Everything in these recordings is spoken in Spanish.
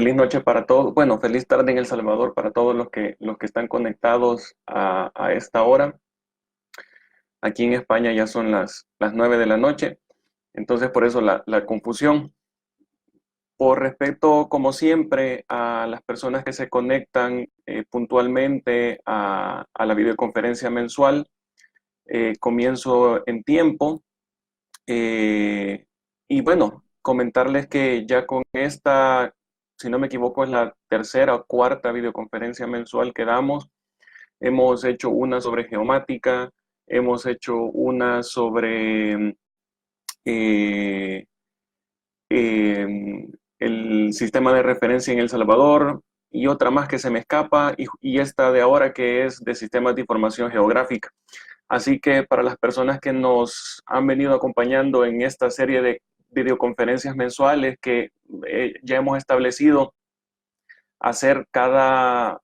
Feliz noche para todos. Bueno, feliz tarde en El Salvador para todos los que están conectados a esta hora. Aquí en España ya son las 9 de la noche, entonces por eso la confusión. Por respeto, como siempre, a las personas que se conectan puntualmente a la videoconferencia mensual, comienzo en tiempo. Eh, y bueno, comentarles que ya con esta, si no me equivoco, es la tercera o cuarta videoconferencia mensual que damos. Hemos hecho una sobre geomática, hemos hecho una sobre eh, eh, el sistema de referencia en El Salvador y otra más que se me escapa y esta de ahora que es de sistemas de información geográfica. Así que para las personas que nos han venido acompañando en esta serie de videoconferencias mensuales que ya hemos establecido hacer cada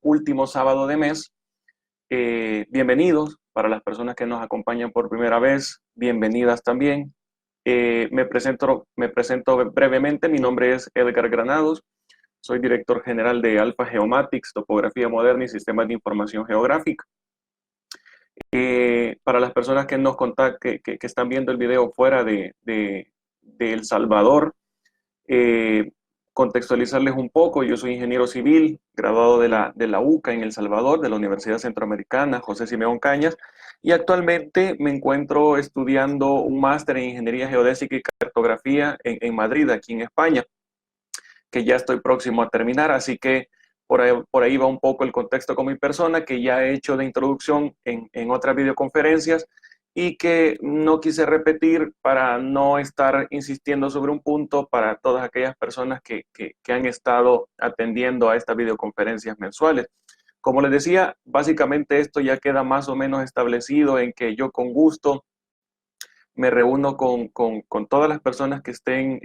último sábado de mes, bienvenidos. Para las personas que nos acompañan por primera vez, bienvenidas también. Me presento brevemente. Mi nombre es Edgar Granados. Soy director general de Alpha Geomatics, Topografía Moderna y Sistemas de Información Geográfica. Para las personas que nos que están viendo el video fuera de El Salvador, eh, contextualizarles un poco. Yo soy ingeniero civil, graduado de la UCA en El Salvador, de la Universidad Centroamericana José Simeón Cañas, y actualmente me encuentro estudiando un máster en Ingeniería Geodésica y Cartografía en Madrid, aquí en España, que ya estoy próximo a terminar, así que por ahí va un poco el contexto con mi persona, que ya he hecho de introducción en otras videoconferencias y que no quise repetir para no estar insistiendo sobre un punto para todas aquellas personas que han estado atendiendo a estas videoconferencias mensuales. Como les decía, básicamente esto ya queda más o menos establecido en que yo con gusto me reúno con todas las personas que estén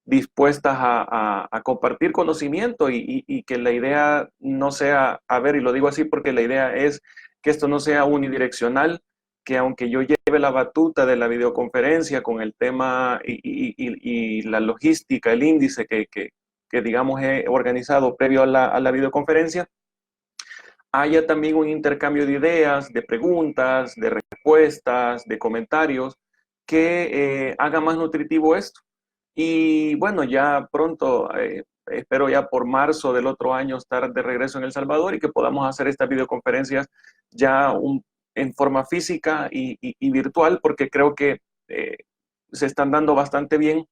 dispuestas a compartir conocimiento y que la idea no sea, a ver, y lo digo así porque la idea es que esto no sea unidireccional, que aunque yo lleve la batuta de la videoconferencia con el tema y la logística, el índice que digamos he organizado previo a la videoconferencia, haya también un intercambio de ideas, de preguntas, de respuestas, de comentarios, que haga más nutritivo esto. Y bueno, ya pronto, espero ya por marzo del otro año estar de regreso en El Salvador y que podamos hacer estas videoconferencias ya en forma física y virtual, porque creo que se están dando bastante bien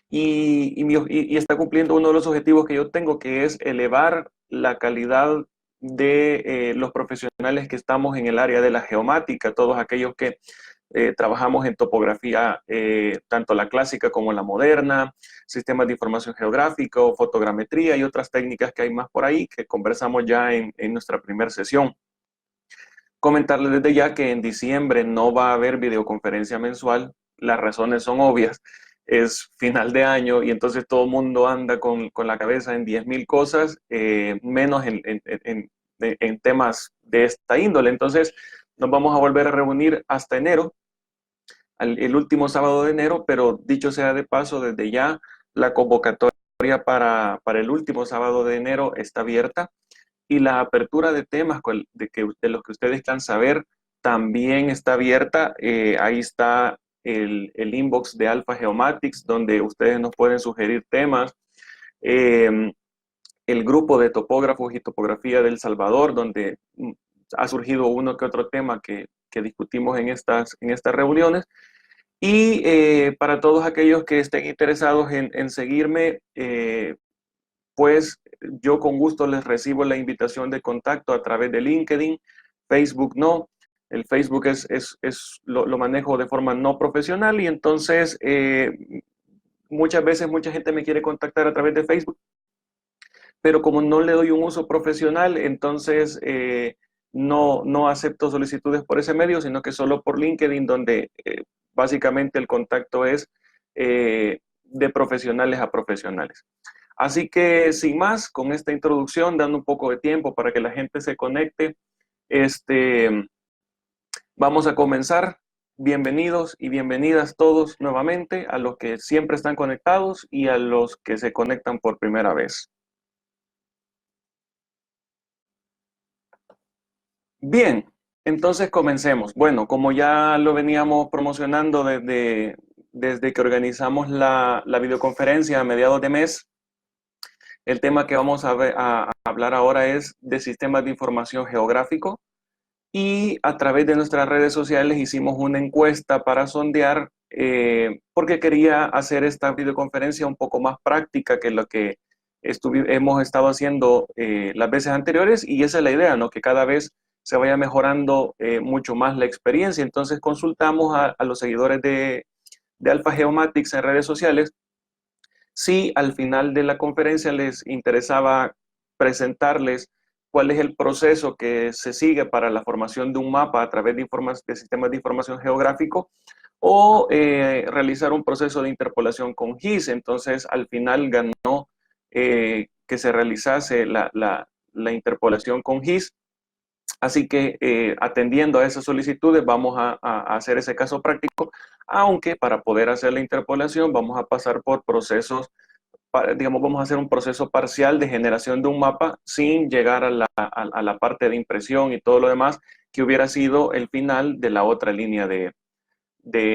y está cumpliendo uno de los objetivos que yo tengo, que es elevar la calidad de los profesionales que estamos en el área de la geomática, todos aquellos que trabajamos en topografía, tanto la clásica como la moderna, sistemas de información geográfica, fotogrametría y otras técnicas que hay más por ahí que conversamos ya en nuestra primera sesión. Comentarles desde ya que en diciembre no va a haber videoconferencia mensual. Las razones son obvias. Es final de año y entonces todo el mundo anda con la cabeza en 10.000 cosas, menos en temas de esta índole. Entonces nos vamos a volver a reunir hasta enero, el último sábado de enero, pero dicho sea de paso, desde ya la convocatoria para el último sábado de enero está abierta y la apertura de temas de los que ustedes quieran saber también está abierta. Ahí está el inbox de Alpha Geomatics, donde ustedes nos pueden sugerir temas. Eh, el grupo de topógrafos y topografía del Salvador, donde ha surgido uno que otro tema que discutimos en estas reuniones. Y para todos aquellos que estén interesados en seguirme, pues yo con gusto les recibo la invitación de contacto a través de LinkedIn. Facebook no. El Facebook lo manejo de forma no profesional y entonces muchas veces mucha gente me quiere contactar a través de Facebook, pero como no le doy un uso profesional, entonces no acepto solicitudes por ese medio, sino que solo por LinkedIn, donde básicamente el contacto es de profesionales a profesionales. Así que sin más, con esta introducción, dando un poco de tiempo para que la gente se conecte, vamos a comenzar. bienvenidos y bienvenidas todos nuevamente, a los que siempre están conectados y a los que se conectan por primera vez. Bien, entonces comencemos. Bueno, como ya lo veníamos promocionando desde que organizamos la videoconferencia a mediados de mes, el tema que vamos a hablar ahora es de sistemas de información geográfico, y a través de nuestras redes sociales hicimos una encuesta para sondear, porque quería hacer esta videoconferencia un poco más práctica que lo que hemos estado haciendo las veces anteriores, y esa es la idea, ¿no? Que cada vez se vaya mejorando mucho más la experiencia. Entonces consultamos a los seguidores de Alpha Geomatics en redes sociales si al final de la conferencia les interesaba presentarles cuál es el proceso que se sigue para la formación de un mapa a través de sistemas de información geográfico, o realizar un proceso de interpolación con GIS. Entonces, al final ganó que se realizase la interpolación con GIS. Así que atendiendo a esas solicitudes vamos a hacer ese caso práctico, aunque para poder hacer la interpolación vamos a pasar por procesos, digamos, vamos a hacer un proceso parcial de generación de un mapa sin llegar a la parte de impresión y todo lo demás, que hubiera sido el final de la otra línea de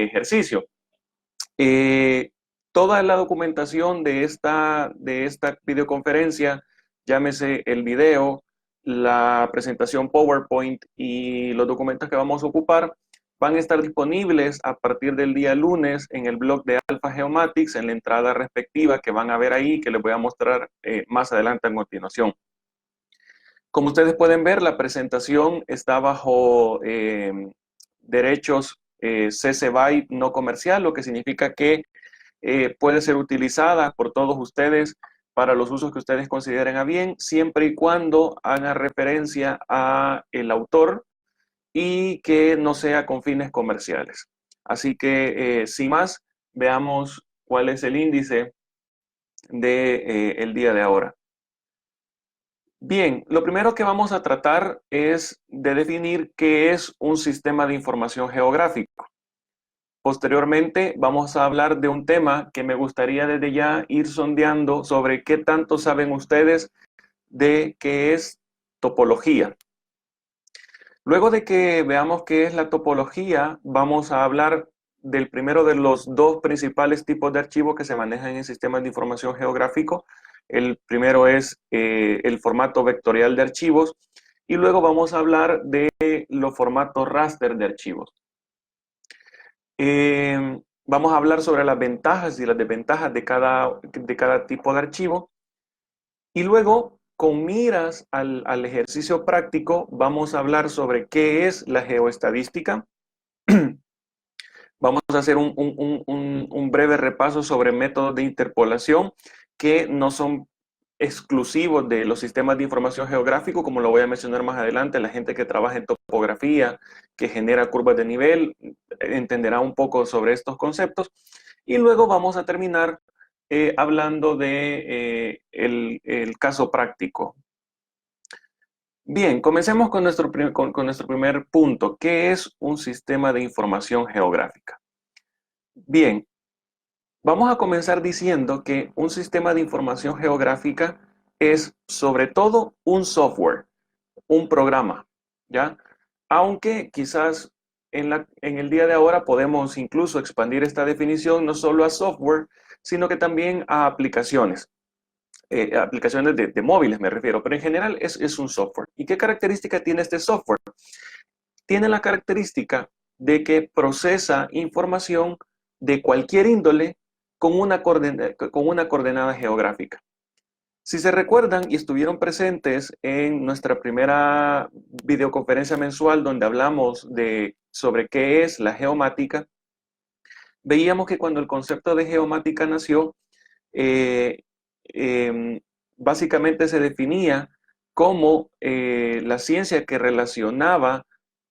ejercicio. Toda la documentación de esta videoconferencia, llámese el video, la presentación PowerPoint y los documentos que vamos a ocupar, van a estar disponibles a partir del día lunes en el blog de Alpha Geomatics, en la entrada respectiva que van a ver ahí, que les voy a mostrar más adelante a continuación. Como ustedes pueden ver, la presentación está bajo derechos CC BY no comercial, lo que significa que puede ser utilizada por todos ustedes para los usos que ustedes consideren a bien, siempre y cuando haga referencia a el autor y que no sea con fines comerciales. Así que, sin más, veamos cuál es el índice del día de ahora. Bien, lo primero que vamos a tratar es de definir qué es un sistema de información geográfico. Posteriormente vamos a hablar de un tema que me gustaría desde ya ir sondeando sobre qué tanto saben ustedes de qué es topología. Luego de que veamos qué es la topología, vamos a hablar del primero de los dos principales tipos de archivos que se manejan en sistemas de información geográfico. El primero es el formato vectorial de archivos, y luego vamos a hablar de los formatos raster de archivos. Vamos a hablar sobre las ventajas y las desventajas de cada tipo de archivo, y luego, con miras al ejercicio práctico, vamos a hablar sobre qué es la geoestadística. Vamos a hacer un breve repaso sobre métodos de interpolación que no son exclusivos de los sistemas de información geográfico, como lo voy a mencionar más adelante. La gente que trabaja en topografía, que genera curvas de nivel, entenderá un poco sobre estos conceptos. Y luego vamos a terminar hablando de el caso práctico. Bien, comencemos con nuestro primer punto. ¿Qué es un sistema de información geográfica? Bien, vamos a comenzar diciendo que un sistema de información geográfica es sobre todo un software, un programa, ¿ya? Aunque quizás en el día de ahora podemos incluso expandir esta definición no solo a software, sino que también a aplicaciones. Aplicaciones de móviles me refiero, pero en general es un software. ¿Y qué característica tiene este software? Tiene la característica de que procesa información de cualquier índole con una coordenada geográfica. Si se recuerdan y estuvieron presentes en nuestra primera videoconferencia mensual donde hablamos sobre qué es la geomática, veíamos que cuando el concepto de geomática nació, eh, básicamente se definía como la ciencia que relacionaba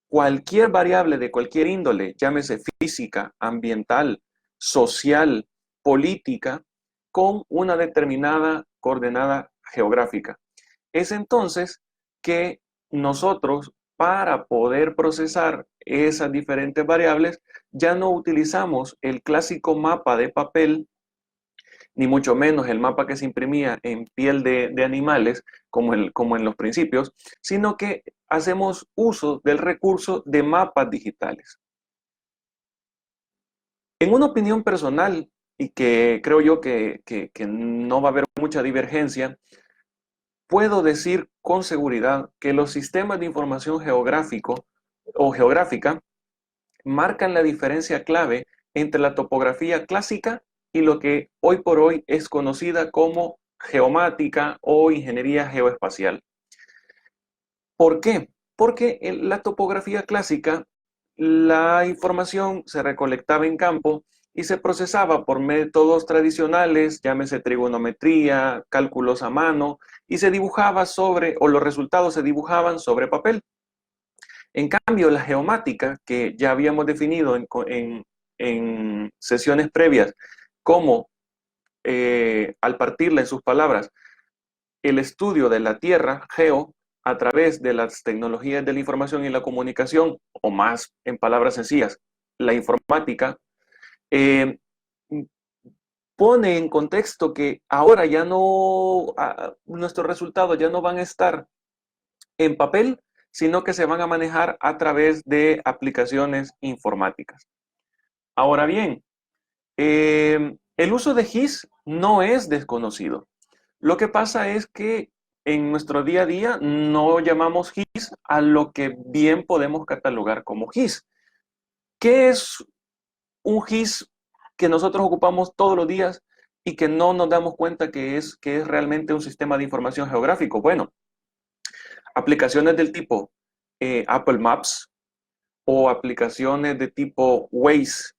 cualquier variable de cualquier índole, llámese física, ambiental, social, política, con una determinada coordenada geográfica. Es entonces que nosotros, para poder procesar esas diferentes variables, ya no utilizamos el clásico mapa de papel, ni mucho menos el mapa que se imprimía en piel de animales, como en los principios, sino que hacemos uso del recurso de mapas digitales. En una opinión personal, y que creo yo que no va a haber mucha divergencia, puedo decir con seguridad que los sistemas de información geográfico o geográfica marcan la diferencia clave entre la topografía clásica y lo que hoy por hoy es conocida como geomática o ingeniería geoespacial. ¿Por qué? Porque en la topografía clásica, la información se recolectaba en campo y se procesaba por métodos tradicionales, llámese trigonometría, cálculos a mano, y se dibujaba sobre, o los resultados se dibujaban sobre papel. En cambio, la geomática, que ya habíamos definido en sesiones previas como, al partirla en sus palabras, el estudio de la Tierra, geo, a través de las tecnologías de la información y la comunicación, o más en palabras sencillas, la informática, eh, pone en contexto que ahora ya no, nuestros resultados ya no van a estar en papel, sino que se van a manejar a través de aplicaciones informáticas. Ahora bien, el uso de GIS no es desconocido. Lo que pasa es que en nuestro día a día no llamamos GIS a lo que bien podemos catalogar como GIS. ¿Qué es un GIS que nosotros ocupamos todos los días y que no nos damos cuenta que es realmente un sistema de información geográfico? Bueno, aplicaciones del tipo Apple Maps o aplicaciones de tipo Waze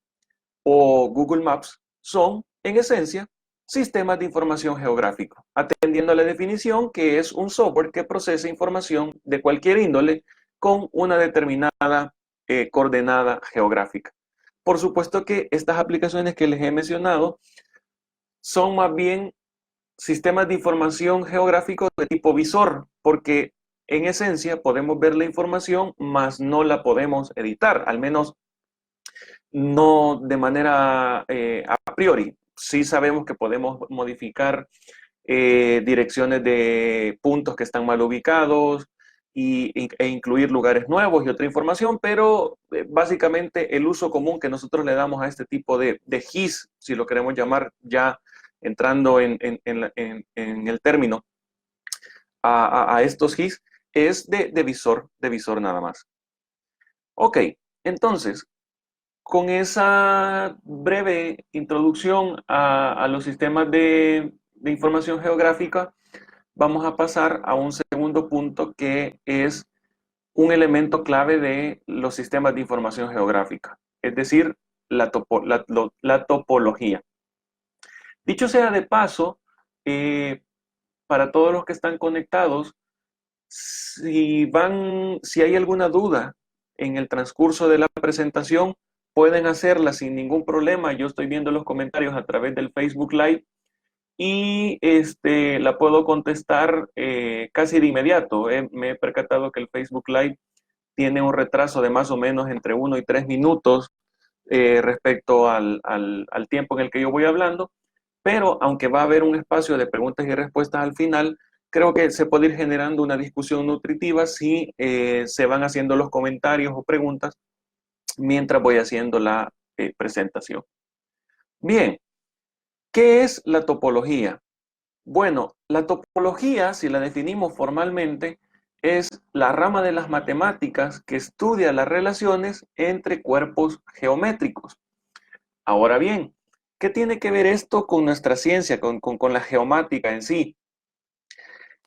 o Google Maps son, en esencia, sistemas de información geográfico, atendiendo a la definición que es un software que procesa información de cualquier índole con una determinada coordenada geográfica. Por supuesto que estas aplicaciones que les he mencionado son más bien sistemas de información geográfico de tipo visor, porque en esencia podemos ver la información, mas no la podemos editar, al menos no de manera a priori. Sí sabemos que podemos modificar direcciones de puntos que están mal ubicados e incluir lugares nuevos y otra información, pero básicamente el uso común que nosotros le damos a este tipo de GIS, si lo queremos llamar ya entrando en el término, a estos GIS, es de visor nada más. Ok, entonces, con esa breve introducción a los sistemas de información geográfica, vamos a pasar a un segundo punto que es un elemento clave de los sistemas de información geográfica, es decir, la topología. Dicho sea de paso, para todos los que están conectados, si hay alguna duda en el transcurso de la presentación, pueden hacerla sin ningún problema. Yo estoy viendo los comentarios a través del Facebook Live y la puedo contestar casi de inmediato. Me he percatado que el Facebook Live tiene un retraso de más o menos entre 1 y 3 minutos respecto al tiempo en el que yo voy hablando, pero aunque va a haber un espacio de preguntas y respuestas al final, creo que se puede ir generando una discusión nutritiva si se van haciendo los comentarios o preguntas mientras voy haciendo la presentación. Bien, ¿qué es la topología? Bueno, la topología, si la definimos formalmente, es la rama de las matemáticas que estudia las relaciones entre cuerpos geométricos. Ahora bien, ¿qué tiene que ver esto con nuestra ciencia, con la geomática en sí?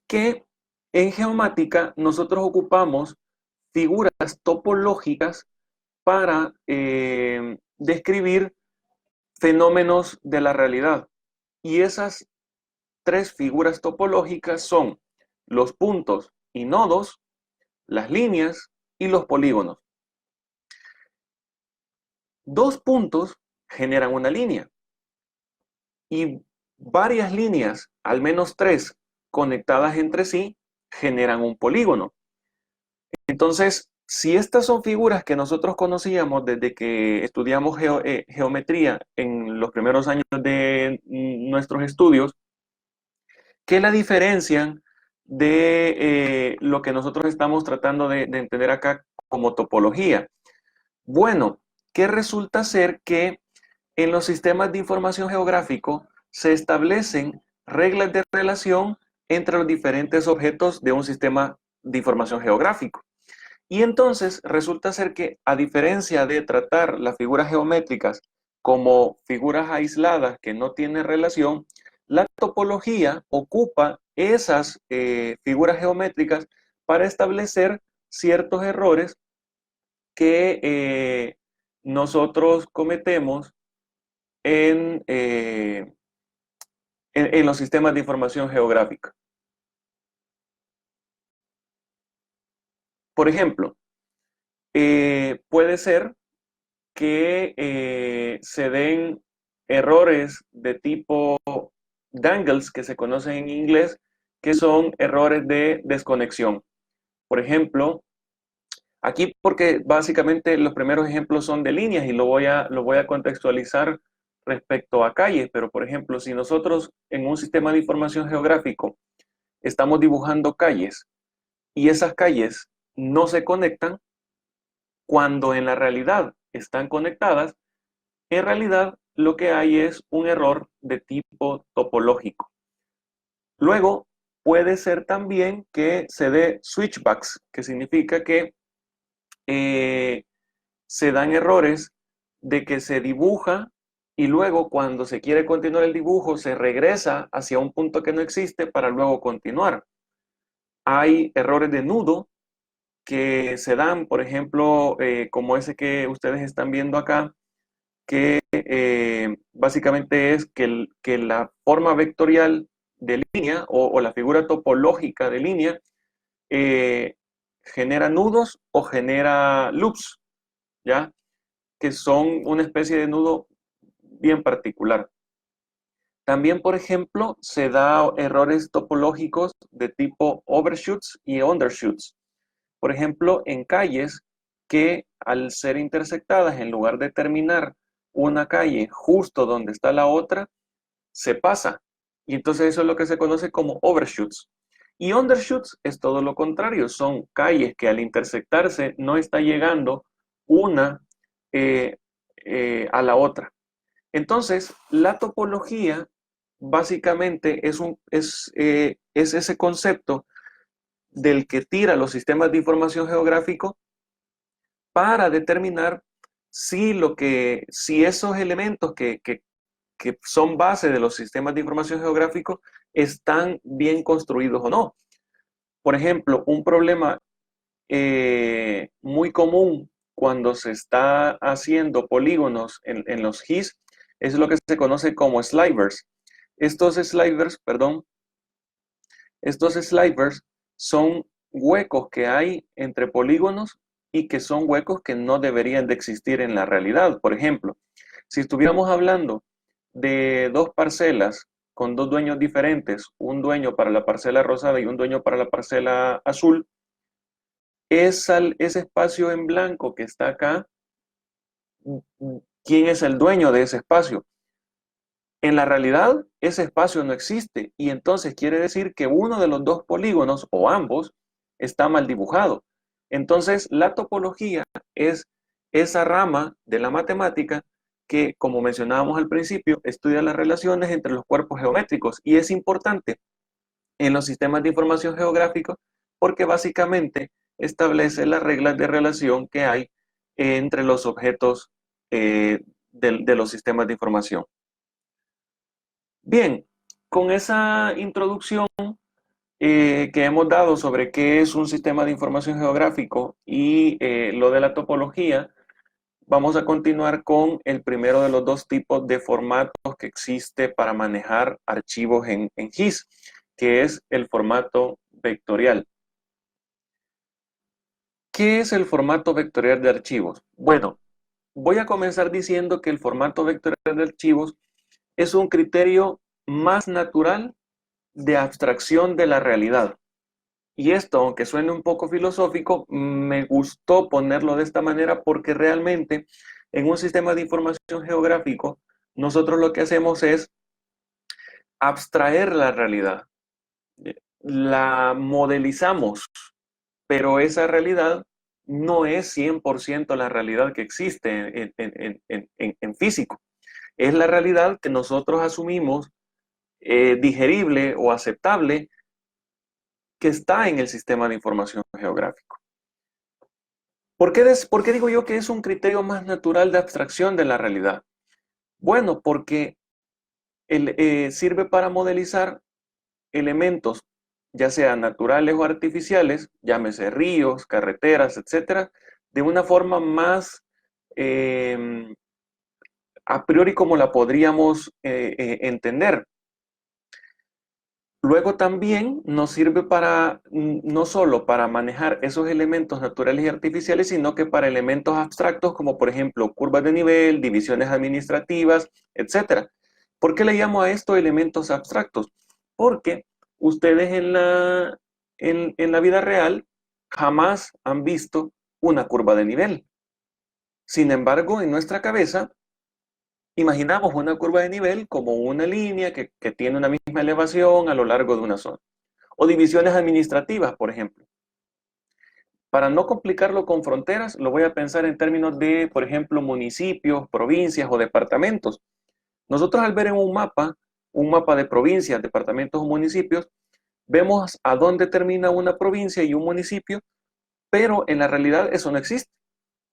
Que en geomática nosotros ocupamos figuras topológicas para describir fenómenos de la realidad. Y esas tres figuras topológicas son los puntos y nodos, las líneas y los polígonos. Dos puntos generan una línea y varias líneas, al menos tres, conectadas entre sí, generan un polígono. Entonces, Si estas son figuras que nosotros conocíamos desde que estudiamos geometría en los primeros años de nuestros estudios, ¿qué la diferencian de lo que nosotros estamos tratando de entender acá como topología? Bueno, que resulta ser que en los sistemas de información geográfico se establecen reglas de relación entre los diferentes objetos de un sistema de información geográfico. Y entonces resulta ser que, a diferencia de tratar las figuras geométricas como figuras aisladas que no tienen relación, la topología ocupa esas figuras geométricas para establecer ciertos errores que nosotros cometemos en los sistemas de información geográfica. Por ejemplo, puede ser que se den errores de tipo dangles, que se conocen en inglés, que son errores de desconexión. Por ejemplo, aquí porque básicamente los primeros ejemplos son de líneas y lo voy a contextualizar respecto a calles, pero por ejemplo, si nosotros en un sistema de información geográfico estamos dibujando calles y esas calles no se conectan, cuando en la realidad están conectadas, en realidad lo que hay es un error de tipo topológico. Luego, puede ser también que se dé switchbacks, que significa que se dan errores de que se dibuja y luego cuando se quiere continuar el dibujo se regresa hacia un punto que no existe para luego continuar. Hay errores de nudo que se dan, por ejemplo, como ese que ustedes están viendo acá, que básicamente es que la forma vectorial de línea o la figura topológica de línea eh, genera nudos o genera loops, ¿ya? Que son una especie de nudo bien particular. También, por ejemplo, se da errores topológicos de tipo overshoots y undershoots. Por ejemplo, en calles que al ser intersectadas, en lugar de terminar una calle justo donde está la otra, se pasa. Y entonces eso es lo que se conoce como overshoots. Y undershoots es todo lo contrario, son calles que al intersectarse no está llegando una a la otra. Entonces, la topología básicamente es ese concepto del que tira los sistemas de información geográfico para determinar si esos elementos que son base de los sistemas de información geográfico están bien construidos o no. Por ejemplo, un problema muy común cuando se está haciendo polígonos en los GIS es lo que se conoce como slivers. Estos slivers son huecos que hay entre polígonos y que son huecos que no deberían de existir en la realidad. Por ejemplo, si estuviéramos hablando de dos parcelas con dos dueños diferentes, un dueño para la parcela rosada y un dueño para la parcela azul, ese espacio en blanco que está acá, ¿quién es el dueño de ese espacio? En la realidad, ese espacio no existe y entonces quiere decir que uno de los dos polígonos o ambos está mal dibujado. Entonces, la topología es esa rama de la matemática que, como mencionábamos al principio, estudia las relaciones entre los cuerpos geométricos y es importante en los sistemas de información geográfica porque básicamente establece las reglas de relación que hay entre los objetos de los sistemas de información. Bien, con esa introducción que hemos dado sobre qué es un sistema de información geográfico y lo de la topología, vamos a continuar con el primero de los dos tipos de formatos que existe para manejar archivos en GIS, que es el formato vectorial. ¿Qué es el formato vectorial de archivos? Bueno, voy a comenzar diciendo que el formato vectorial de archivos es un criterio más natural de abstracción de la realidad. Y esto, aunque suene un poco filosófico, me gustó ponerlo de esta manera porque realmente en un sistema de información geográfico, nosotros lo que hacemos es abstraer la realidad, la modelizamos, pero esa realidad no es 100% la realidad que existe en físico. Es la realidad que nosotros asumimos digerible o aceptable que está en el sistema de información geográfico. ¿Por qué digo yo que es un criterio más natural de abstracción de la realidad? Bueno, porque sirve para modelizar elementos, ya sean naturales o artificiales, llámese ríos, carreteras, etcétera, de una forma más eh, a priori como la podríamos entender. Luego también nos sirve para no solo para manejar esos elementos naturales y artificiales, sino que para elementos abstractos como por ejemplo curvas de nivel, divisiones administrativas, etcétera. ¿Por qué le llamo a esto elementos abstractos? Porque ustedes en la vida real jamás han visto una curva de nivel. Sin embargo, en nuestra cabeza imaginamos una curva de nivel como una línea que tiene una misma elevación a lo largo de una zona. O divisiones administrativas, por ejemplo. Para no complicarlo con fronteras, lo voy a pensar en términos de, por ejemplo, municipios, provincias o departamentos. Nosotros al ver en un mapa de provincias, departamentos o municipios, vemos a dónde termina una provincia y un municipio, pero en la realidad eso no existe.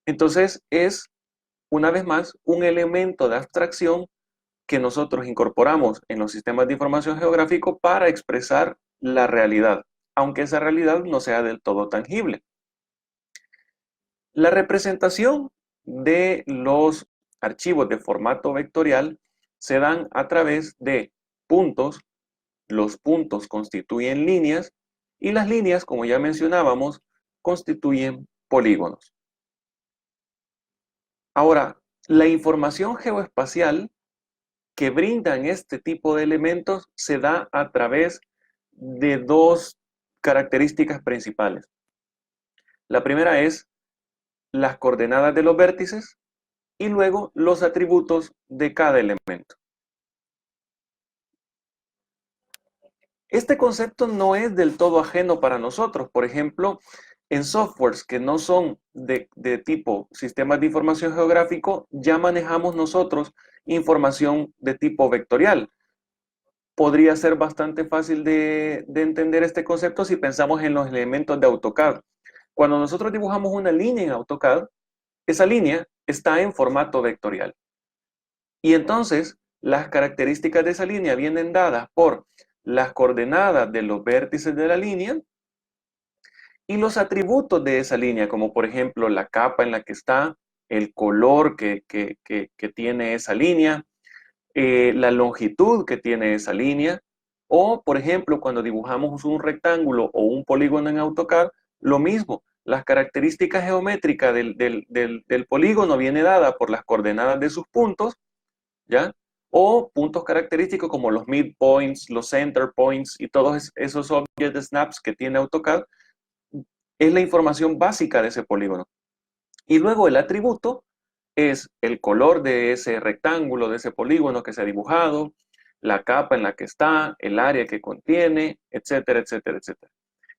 Entonces es, una vez más, un elemento de abstracción que nosotros incorporamos en los sistemas de información geográfico para expresar la realidad, aunque esa realidad no sea del todo tangible. La representación de los archivos de formato vectorial se dan a través de puntos. Los puntos constituyen líneas y las líneas, como ya mencionábamos, constituyen polígonos. Ahora, la información geoespacial que brindan este tipo de elementos se da a través de dos características principales. La primera es las coordenadas de los vértices y luego los atributos de cada elemento. Este concepto no es del todo ajeno para nosotros. Por ejemplo, en softwares que no son de tipo sistemas de información geográfico, ya manejamos nosotros información de tipo vectorial. Podría ser bastante fácil de entender este concepto si pensamos en los elementos de AutoCAD. Cuando nosotros dibujamos una línea en AutoCAD, esa línea está en formato vectorial. Y entonces, las características de esa línea vienen dadas por las coordenadas de los vértices de la línea y los atributos de esa línea, como por ejemplo la capa en la que está, el color que tiene esa línea, la longitud que tiene esa línea, o por ejemplo cuando dibujamos un rectángulo o un polígono en AutoCAD, lo mismo, las características geométricas del polígono viene dada por las coordenadas de sus puntos, ¿ya? O puntos característicos como los midpoints, los center points y todos esos object snaps que tiene AutoCAD, es la información básica de ese polígono. Y luego el atributo es el color de ese rectángulo, de ese polígono que se ha dibujado, la capa en la que está, el área que contiene, etcétera, etcétera, etcétera.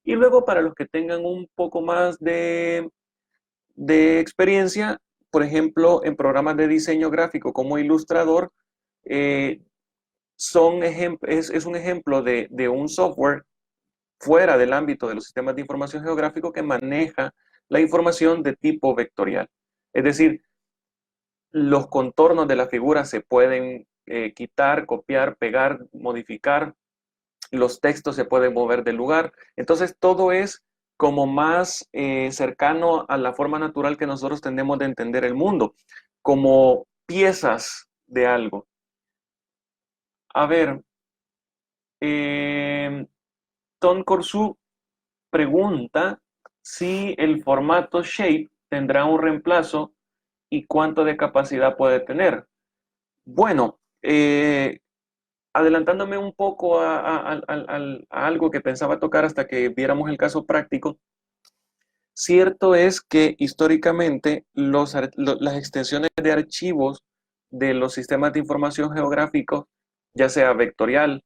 Y luego para los que tengan un poco más de experiencia, por ejemplo, en programas de diseño gráfico como Illustrator, eh, es un ejemplo de un software fuera del ámbito de los sistemas de información geográfico que maneja la información de tipo vectorial. Es decir, los contornos de la figura se pueden quitar, copiar, pegar, modificar, los textos se pueden mover del lugar. Entonces, todo es como más cercano a la forma natural que nosotros tenemos de entender el mundo, como piezas de algo. A ver, Ton Corsu pregunta si el formato Shape tendrá un reemplazo y cuánto de capacidad puede tener. Bueno, adelantándome un poco a algo que pensaba tocar hasta que viéramos el caso práctico, cierto es que históricamente las extensiones de archivos de los sistemas de información geográficos, ya sea vectorial,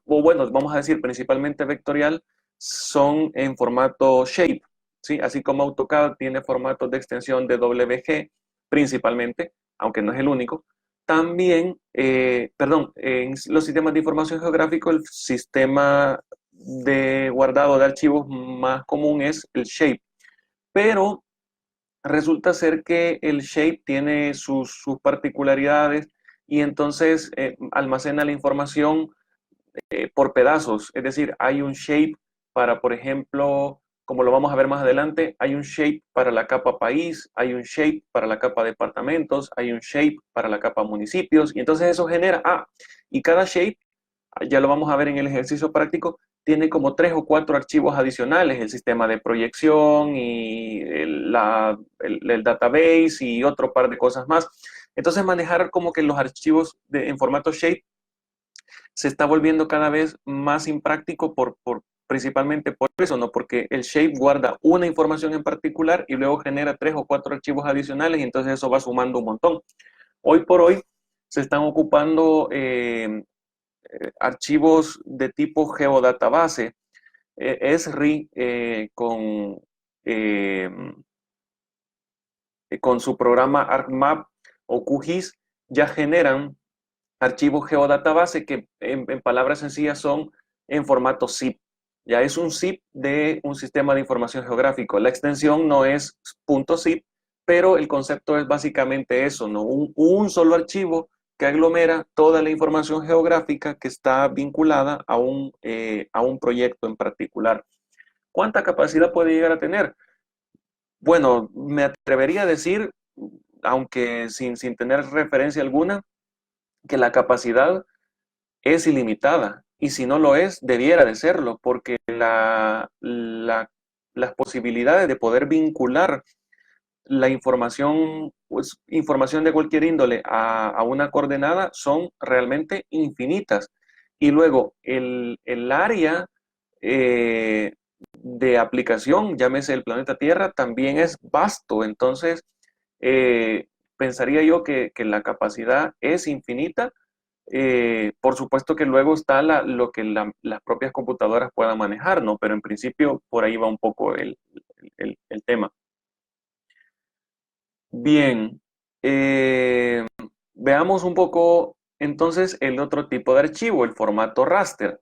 o bueno, vamos a decir principalmente vectorial, son en formato shape, ¿sí? Así como AutoCAD tiene formatos de extensión de WG principalmente, aunque no es el único. También, perdón, en los sistemas de información geográfico, el sistema de guardado de archivos más común es el shape, pero resulta ser que el shape tiene sus particularidades y entonces almacena la información por pedazos, es decir, hay un shape para, por ejemplo, como lo vamos a ver más adelante, hay un shape para la capa país, hay un shape para la capa departamentos, hay un shape para la capa municipios, y entonces eso genera, y cada shape, ya lo vamos a ver en el ejercicio práctico, tiene como 3 o 4 archivos adicionales, el sistema de proyección y el database y otro par de cosas más. Entonces manejar como que los archivos en formato shape se está volviendo cada vez más impráctico principalmente por eso, ¿no? Porque el shape guarda una información en particular y luego genera 3 o 4 archivos adicionales y entonces eso va sumando un montón. Hoy por hoy se están ocupando archivos de tipo geodatabase, Esri eh, con su programa ArcMap o QGIS ya generan archivos geodatabase que en palabras sencillas son en formato zip. Ya es un zip de un sistema de información geográfico. La extensión no es .zip, pero el concepto es básicamente eso, ¿no? Un solo archivo que aglomera toda la información geográfica que está vinculada a un proyecto en particular. ¿Cuánta capacidad puede llegar a tener? Bueno, me atrevería a decir, aunque sin tener referencia alguna, que la capacidad es ilimitada. Y si no lo es, debiera de serlo, porque las posibilidades de poder vincular la información, pues, información de cualquier índole a una coordenada son realmente infinitas. Y luego, el área de aplicación, llámese el planeta Tierra, también es vasto. Entonces, pensaría yo que la capacidad es infinita. Por supuesto que luego está lo que las propias computadoras puedan manejar, ¿no? Pero en principio por ahí va un poco el tema. Bien, veamos un poco entonces el otro tipo de archivo, el formato raster.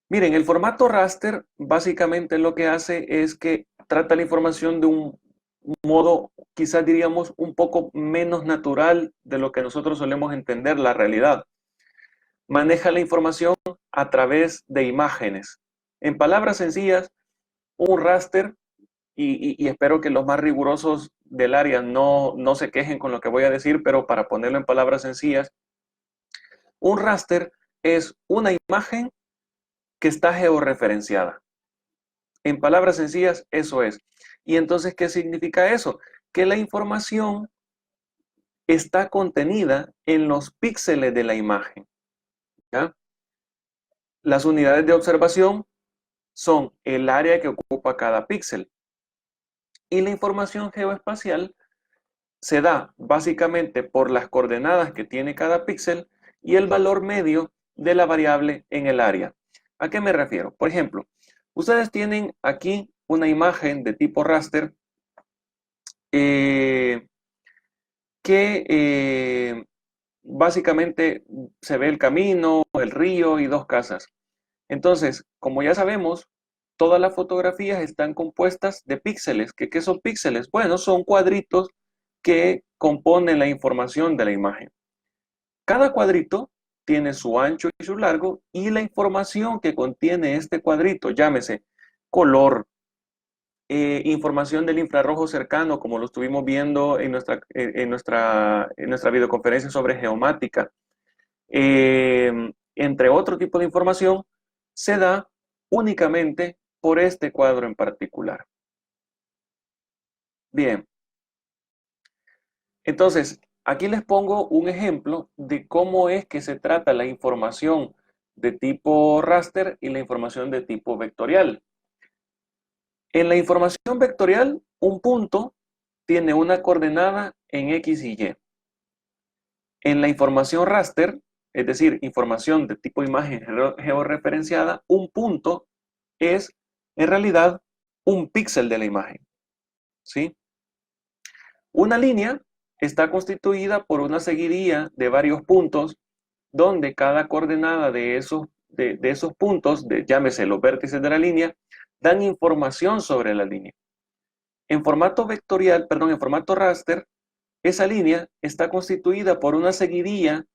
Miren, el formato raster básicamente lo que hace es que trata la información de un modo, quizás diríamos, un poco menos natural de lo que nosotros solemos entender la realidad. Maneja la información a través de imágenes. En palabras sencillas, un raster, y espero que los más rigurosos del área no se quejen con lo que voy a decir, pero para ponerlo en palabras sencillas, un raster es una imagen que está georreferenciada. En palabras sencillas, eso es. Y entonces, ¿qué significa eso? Que la información está contenida en los píxeles de la imagen. ¿Ya? Las unidades de observación son el área que ocupa cada píxel. Y la información geoespacial se da básicamente por las coordenadas que tiene cada píxel y el valor medio de la variable en el área. ¿A qué me refiero? Por ejemplo, ustedes tienen aquí una imagen de tipo raster que básicamente se ve el camino, el río y 2 casas. Entonces, como ya sabemos, todas las fotografías están compuestas de píxeles. ¿Qué son píxeles? Bueno, son cuadritos que componen la información de la imagen. Cada cuadrito tiene su ancho y su largo y la información que contiene este cuadrito, llámese color, información del infrarrojo cercano, como lo estuvimos viendo en nuestra videoconferencia sobre geomática, entre otro tipo de información, se da únicamente por este cuadro en particular. Bien, entonces, Aquí les pongo un ejemplo de cómo es que se trata la información de tipo raster y la información de tipo vectorial. En la información vectorial, un punto tiene una coordenada en X y Y. En la información raster, es decir, información de tipo imagen georreferenciada, un punto es en realidad un píxel de la imagen, ¿sí? Una línea está constituida por una seguidilla de varios puntos donde cada coordenada de esos puntos, llámese los vértices de la línea, dan información sobre la línea. En formato vectorial, perdón, en formato raster, esa línea está constituida por una seguidilla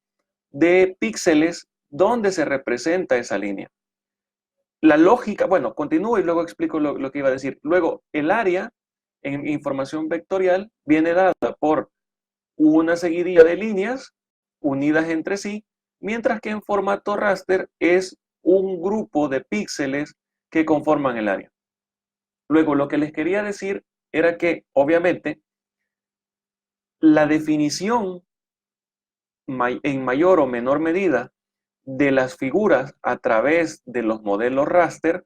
de píxeles donde se representa esa línea. La lógica, bueno, continúo y luego explico lo que iba a decir. Luego, el área en información vectorial viene dada por una seguidilla de líneas unidas entre sí, mientras que en formato raster es un grupo de píxeles que conforman el área. Luego, lo que les quería decir era que, obviamente, la definición en mayor o menor medida de las figuras a través de los modelos raster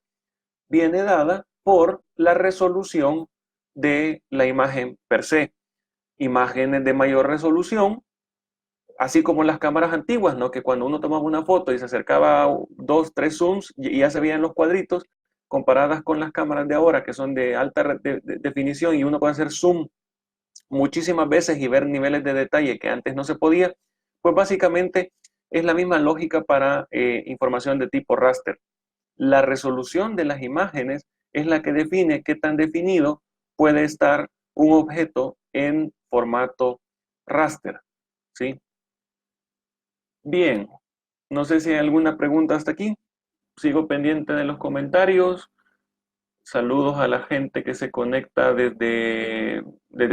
viene dada por la resolución de la imagen per se. Imágenes de mayor resolución, así como las cámaras antiguas, ¿no? Que cuando uno tomaba una foto y se acercaba a 2, 3 zooms y ya se veían los cuadritos, comparadas con las cámaras de ahora que son de alta definición y uno puede hacer zoom muchísimas veces y ver niveles de detalle que antes no se podía, pues básicamente es la misma lógica para información de tipo raster. La resolución de las imágenes es la que define qué tan definido puede estar un objeto en formato raster, ¿sí? Bien, no sé si hay alguna pregunta hasta aquí. Sigo pendiente de los comentarios. Saludos a la gente que se conecta desde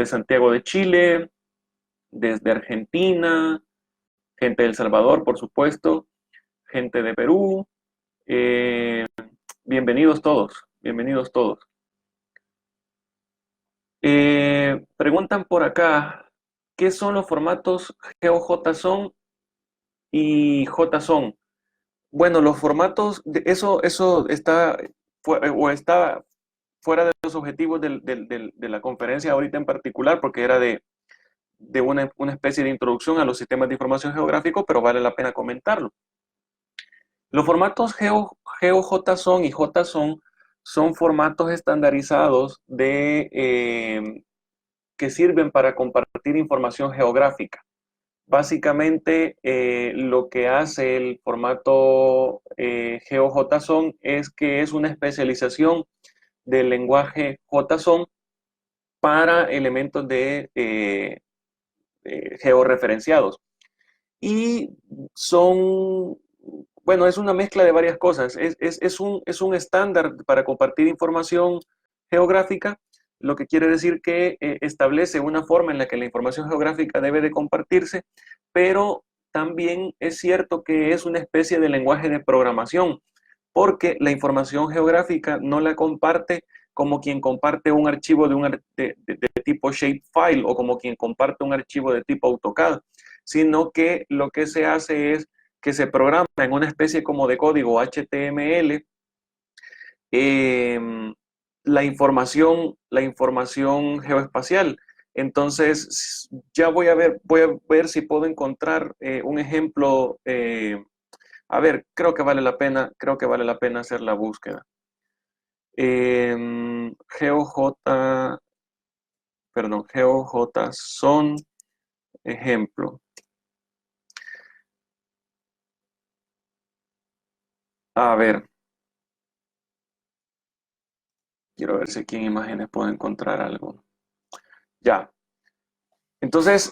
Santiago de Chile, desde Argentina, gente de El Salvador, por supuesto, gente de Perú. Eh, bienvenidos todos, bienvenidos todos. Preguntan por acá, ¿qué son los formatos GeoJSON y JSON? Bueno, los formatos, eso está, está fuera de los objetivos de la conferencia ahorita en particular, porque era de una especie de introducción a los sistemas de información geográfico, pero vale la pena comentarlo. Los formatos GeoJSON y JSON son formatos estandarizados que sirven para compartir información geográfica. Básicamente, lo que hace el formato GeoJSON es que es una especialización del lenguaje JSON para elementos georreferenciados. Y son, bueno, es una mezcla de varias cosas. Es un estándar para compartir información geográfica, lo que quiere decir que establece una forma en la que la información geográfica debe de compartirse, pero también es cierto que es una especie de lenguaje de programación, porque la información geográfica no la comparte como quien comparte un archivo de tipo shapefile o como quien comparte un archivo de tipo AutoCAD, sino que lo que se hace es que se programa en una especie como de código HTML la información geoespacial. Entonces, ya voy a ver si puedo encontrar un ejemplo. A ver, creo que vale la pena hacer la búsqueda. GeoJSON, ejemplo. A ver, quiero ver si aquí en imágenes puedo encontrar algo. Ya. Entonces,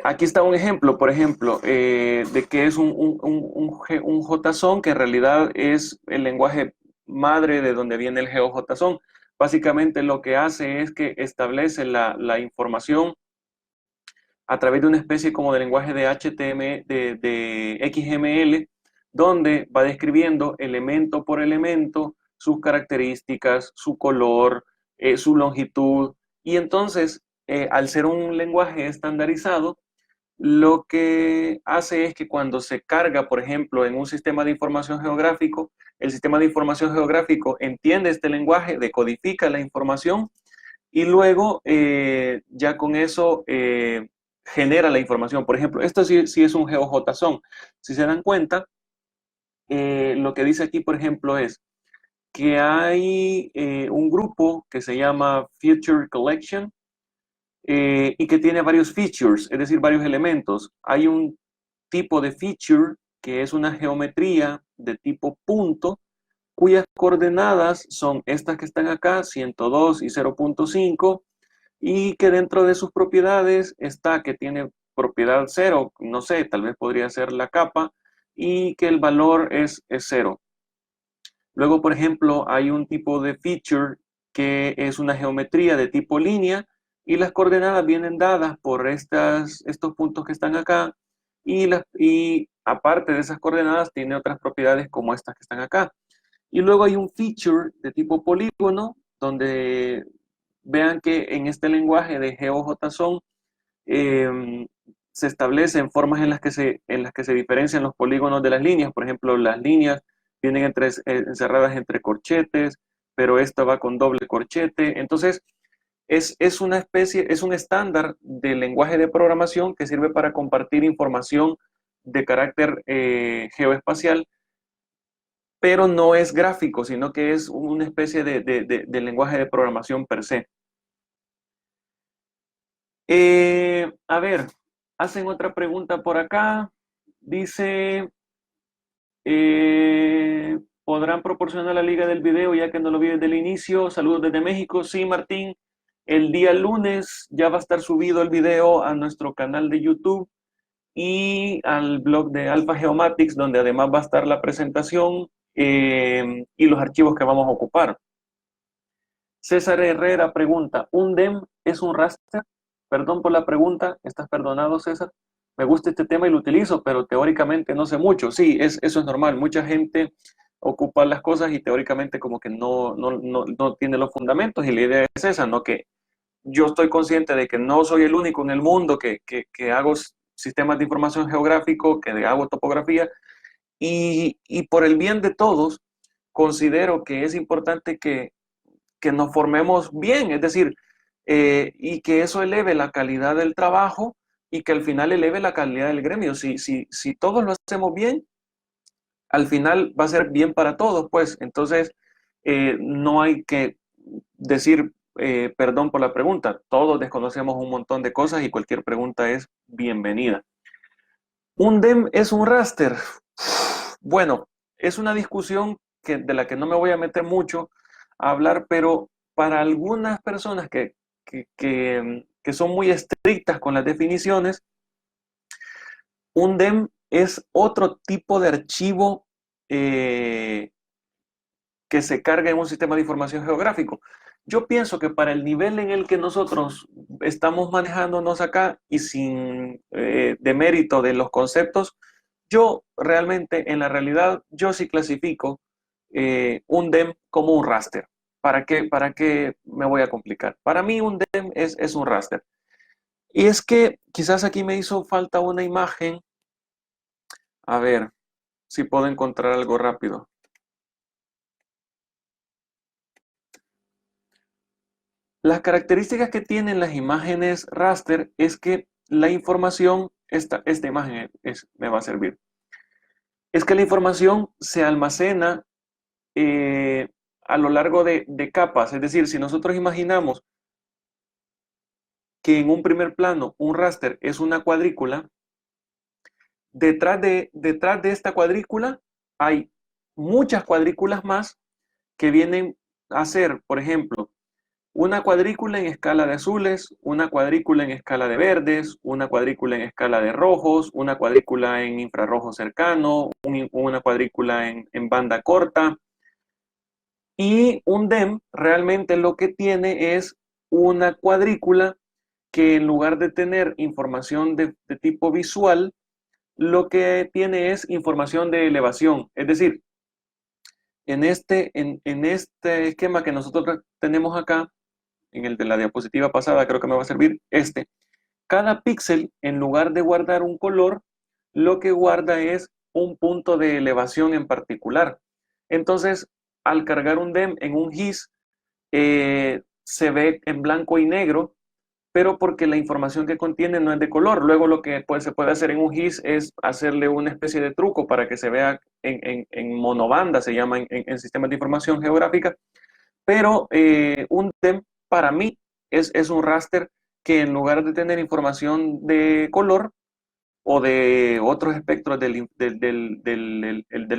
aquí está un ejemplo, por ejemplo, de que es un JSON, que en realidad es el lenguaje madre de donde viene el GeoJSON. Básicamente lo que hace es que establece la información a través de una especie como de lenguaje de HTML, de XML, donde va describiendo elemento por elemento sus características, su color, su longitud, y entonces, al ser un lenguaje estandarizado, lo que hace es que cuando se carga, por ejemplo, en un sistema de información geográfico, el sistema de información geográfico entiende este lenguaje, decodifica la información y luego ya con eso genera la información. Por ejemplo, esto sí es un GeoJSON. Si se dan cuenta, lo que dice aquí, por ejemplo, es que hay un grupo que se llama Feature Collection y que tiene varios features, es decir, varios elementos. Hay un tipo de feature que es una geometría de tipo punto, cuyas coordenadas son estas que están acá, 102 y 0.5, y que dentro de sus propiedades está que tiene propiedad 0, no sé, tal vez podría ser la capa, y que el valor es 0. Luego, por ejemplo, hay un tipo de feature que es una geometría de tipo línea y las coordenadas vienen dadas por estos puntos que están acá y aparte de esas coordenadas tiene otras propiedades como estas que están acá. Y luego hay un feature de tipo polígono donde vean que en este lenguaje de GeoJSON eh, se establecen formas en las que se diferencian los polígonos de las líneas. Por ejemplo, las líneas vienen encerradas entre corchetes, pero esta va con doble corchete. Entonces, es una especie, es un estándar del lenguaje de programación que sirve para compartir información de carácter geoespacial, pero no es gráfico, sino que es una especie de lenguaje de programación per se. A ver, hacen otra pregunta por acá. Dice, ¿podrán proporcionar la liga del video ya que no lo vi desde el inicio? Saludos desde México. Sí, Martín. El día lunes ya va a estar subido el video a nuestro canal de YouTube y al blog de Alpha Geomatics, donde además va a estar la presentación y los archivos que vamos a ocupar. César Herrera pregunta, ¿un DEM es un raster? Perdón por la pregunta, estás perdonado, César. Me gusta este tema y lo utilizo, pero teóricamente no sé mucho. Sí, eso es normal. Mucha gente ocupa las cosas y teóricamente como que no tiene los fundamentos y la idea es esa, ¿no? Que yo estoy consciente de que no soy el único en el mundo que hago sistemas de información geográfico, que hago topografía y por el bien de todos considero que es importante que nos formemos bien, es decir, y que eso eleve la calidad del trabajo y que al final eleve la calidad del gremio. Si todos lo hacemos bien, al final va a ser bien para todos, pues. Entonces, no hay que decir perdón por la pregunta. Todos desconocemos un montón de cosas y cualquier pregunta es bienvenida. ¿Un DEM es un raster? Bueno, es una discusión de la que no me voy a meter mucho a hablar, pero para algunas personas que son muy estrictas con las definiciones, un DEM es otro tipo de archivo que se carga en un sistema de información geográfico. Yo pienso que para el nivel en el que nosotros estamos manejándonos acá y sin demérito de los conceptos, yo realmente, en la realidad, yo sí clasifico un DEM como un raster. Para qué me voy a complicar? Para mí un DEM es un raster. Y es que quizás aquí me hizo falta una imagen. A ver si puedo encontrar algo rápido. Las características que tienen las imágenes raster es que la información, esta imagen me va a servir, es que la información se almacena a lo largo de capas. Es decir, si nosotros imaginamos que en un primer plano un raster es una cuadrícula, detrás de esta cuadrícula hay muchas cuadrículas más que vienen a ser, por ejemplo, una cuadrícula en escala de azules, una cuadrícula en escala de verdes, una cuadrícula en escala de rojos, una cuadrícula en infrarrojo cercano, una cuadrícula en banda corta. Y un DEM realmente lo que tiene es una cuadrícula que en lugar de tener información de tipo visual, lo que tiene es información de elevación. Es decir, en este esquema que nosotros tenemos acá, en el de la diapositiva pasada, creo que me va a servir Cada píxel, en lugar de guardar un color, lo que guarda es un punto de elevación en particular. Entonces, al cargar un DEM en un GIS, se ve en blanco y negro, pero porque la información que contiene no es de color. Luego lo que se puede hacer en un GIS es hacerle una especie de truco para que se vea en monobanda, se llama en sistemas de información geográfica, pero un DEM para mí es un raster que en lugar de tener información de color o de otros espectros del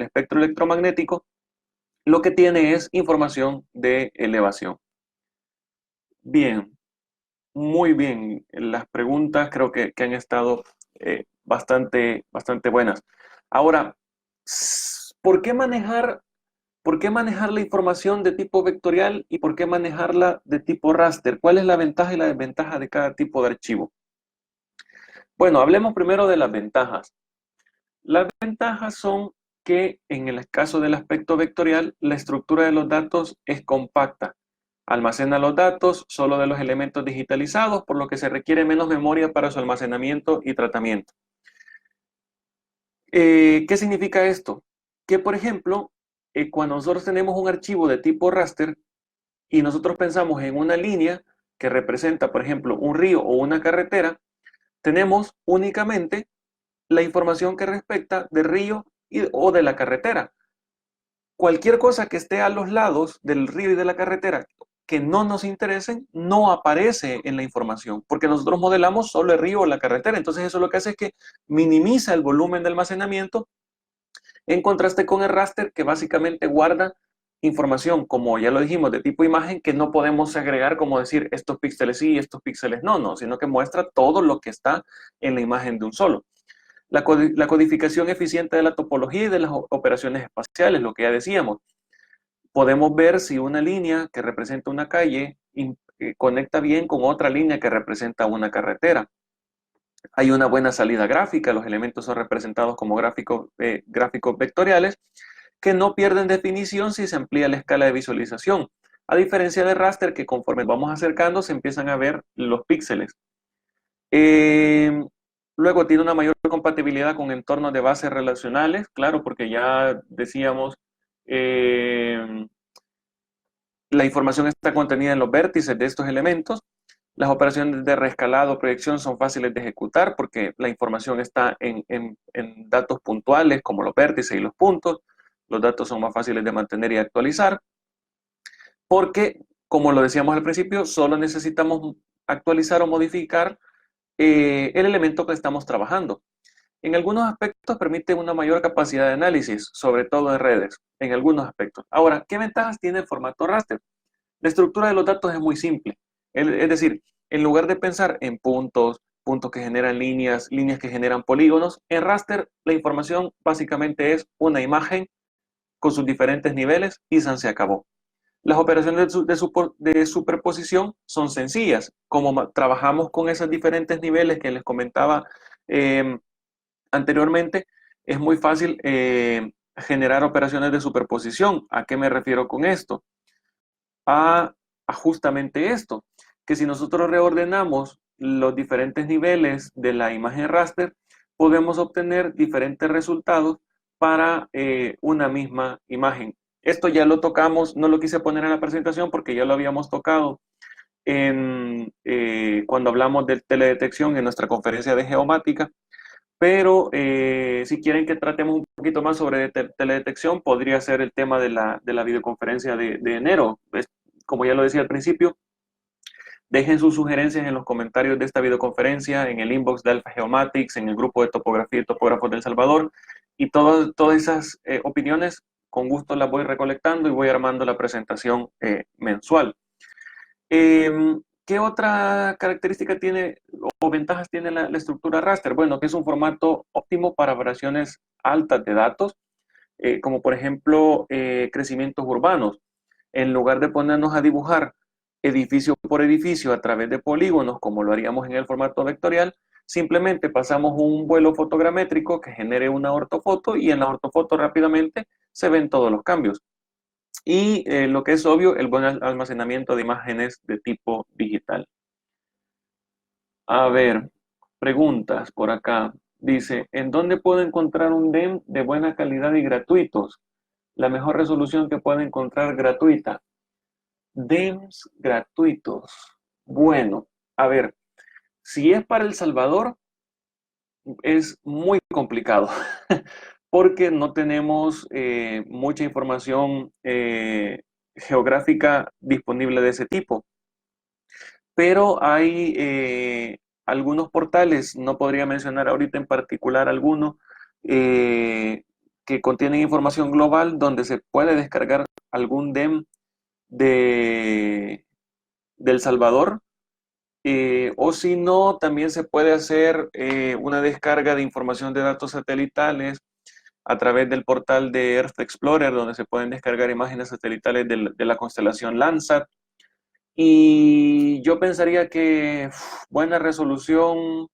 espectro electromagnético, lo que tiene es información de elevación. Bien, muy bien. Las preguntas creo que han estado bastante buenas. Ahora, ¿por qué manejar la información de tipo vectorial y por qué manejarla de tipo raster? ¿Cuál es la ventaja y la desventaja de cada tipo de archivo? Bueno, hablemos primero de las ventajas. Las ventajas son que en el caso del aspecto vectorial, la estructura de los datos es compacta. Almacena los datos solo de los elementos digitalizados, por lo que se requiere menos memoria para su almacenamiento y tratamiento. ¿Qué significa esto? Que, por ejemplo, cuando nosotros tenemos un archivo de tipo raster y nosotros pensamos en una línea que representa, por ejemplo, un río o una carretera, tenemos únicamente la información que respecta del río o de la carretera. Cualquier cosa que esté a los lados del río y de la carretera que no nos interesen, no aparece en la información, porque nosotros modelamos solo el río o la carretera. Entonces eso lo que hace es que minimiza el volumen de almacenamiento, en contraste con el raster, que básicamente guarda información, como ya lo dijimos, de tipo imagen, que no podemos agregar como decir estos píxeles sí y estos píxeles no, sino que muestra todo lo que está en la imagen de un solo. La codificación eficiente de la topología y de las operaciones espaciales, lo que ya decíamos. Podemos ver si una línea que representa una calle conecta bien con otra línea que representa una carretera. Hay una buena salida gráfica, los elementos son representados como gráficos vectoriales que no pierden definición si se amplía la escala de visualización, a diferencia de raster que conforme vamos acercando se empiezan a ver los píxeles. Luego tiene una mayor compatibilidad con entornos de bases relacionales, claro, porque ya decíamos, la información está contenida en los vértices de estos elementos. Las operaciones de reescalado o proyección son fáciles de ejecutar porque la información está en datos puntuales como los vértices y los puntos. Los datos son más fáciles de mantener y actualizar porque, como lo decíamos al principio, solo necesitamos actualizar o modificar el elemento que estamos trabajando. En algunos aspectos permite una mayor capacidad de análisis, sobre todo en redes, en algunos aspectos. Ahora, ¿qué ventajas tiene el formato raster? La estructura de los datos es muy simple. Es decir, en lugar de pensar en puntos, puntos que generan líneas, líneas que generan polígonos, en raster la información básicamente es una imagen con sus diferentes niveles y se acabó. Las operaciones de superposición son sencillas. Como trabajamos con esos diferentes niveles que les comentaba anteriormente, es muy fácil generar operaciones de superposición. ¿A qué me refiero con esto? A justamente esto, que si nosotros reordenamos los diferentes niveles de la imagen raster, podemos obtener diferentes resultados para una misma imagen. Esto ya lo tocamos, no lo quise poner en la presentación porque ya lo habíamos tocado cuando hablamos de teledetección en nuestra conferencia de geomática, pero si quieren que tratemos un poquito más sobre teledetección, podría ser el tema de la videoconferencia de enero. Como ya lo decía al principio, dejen sus sugerencias en los comentarios de esta videoconferencia, en el inbox de Alpha Geomatics, en el grupo de topografía y topógrafos del Salvador, y todas esas opiniones con gusto las voy recolectando y voy armando la presentación mensual. ¿Qué otra característica tiene o ventajas tiene la estructura raster? Bueno, que es un formato óptimo para operaciones altas de datos, como por ejemplo crecimientos urbanos. En lugar de ponernos a dibujar edificio por edificio a través de polígonos, como lo haríamos en el formato vectorial, simplemente pasamos un vuelo fotogramétrico que genere una ortofoto y en la ortofoto rápidamente se ven todos los cambios. Y lo que es obvio, el buen almacenamiento de imágenes de tipo digital. A ver, preguntas por acá. Dice, ¿en dónde puedo encontrar un DEM de buena calidad y gratuitos? La mejor resolución que puedo encontrar gratuita. DEMs gratuitos. Bueno, a ver, si es para El Salvador, es muy complicado porque no tenemos mucha información geográfica disponible de ese tipo. Pero hay algunos portales, no podría mencionar ahorita en particular alguno, eh, que contienen información global donde se puede descargar algún DEM de, de El Salvador. O si no, también se puede hacer una descarga de información de datos satelitales a través del portal de Earth Explorer, donde se pueden descargar imágenes satelitales de la constelación Landsat. Y yo pensaría que buena resolución,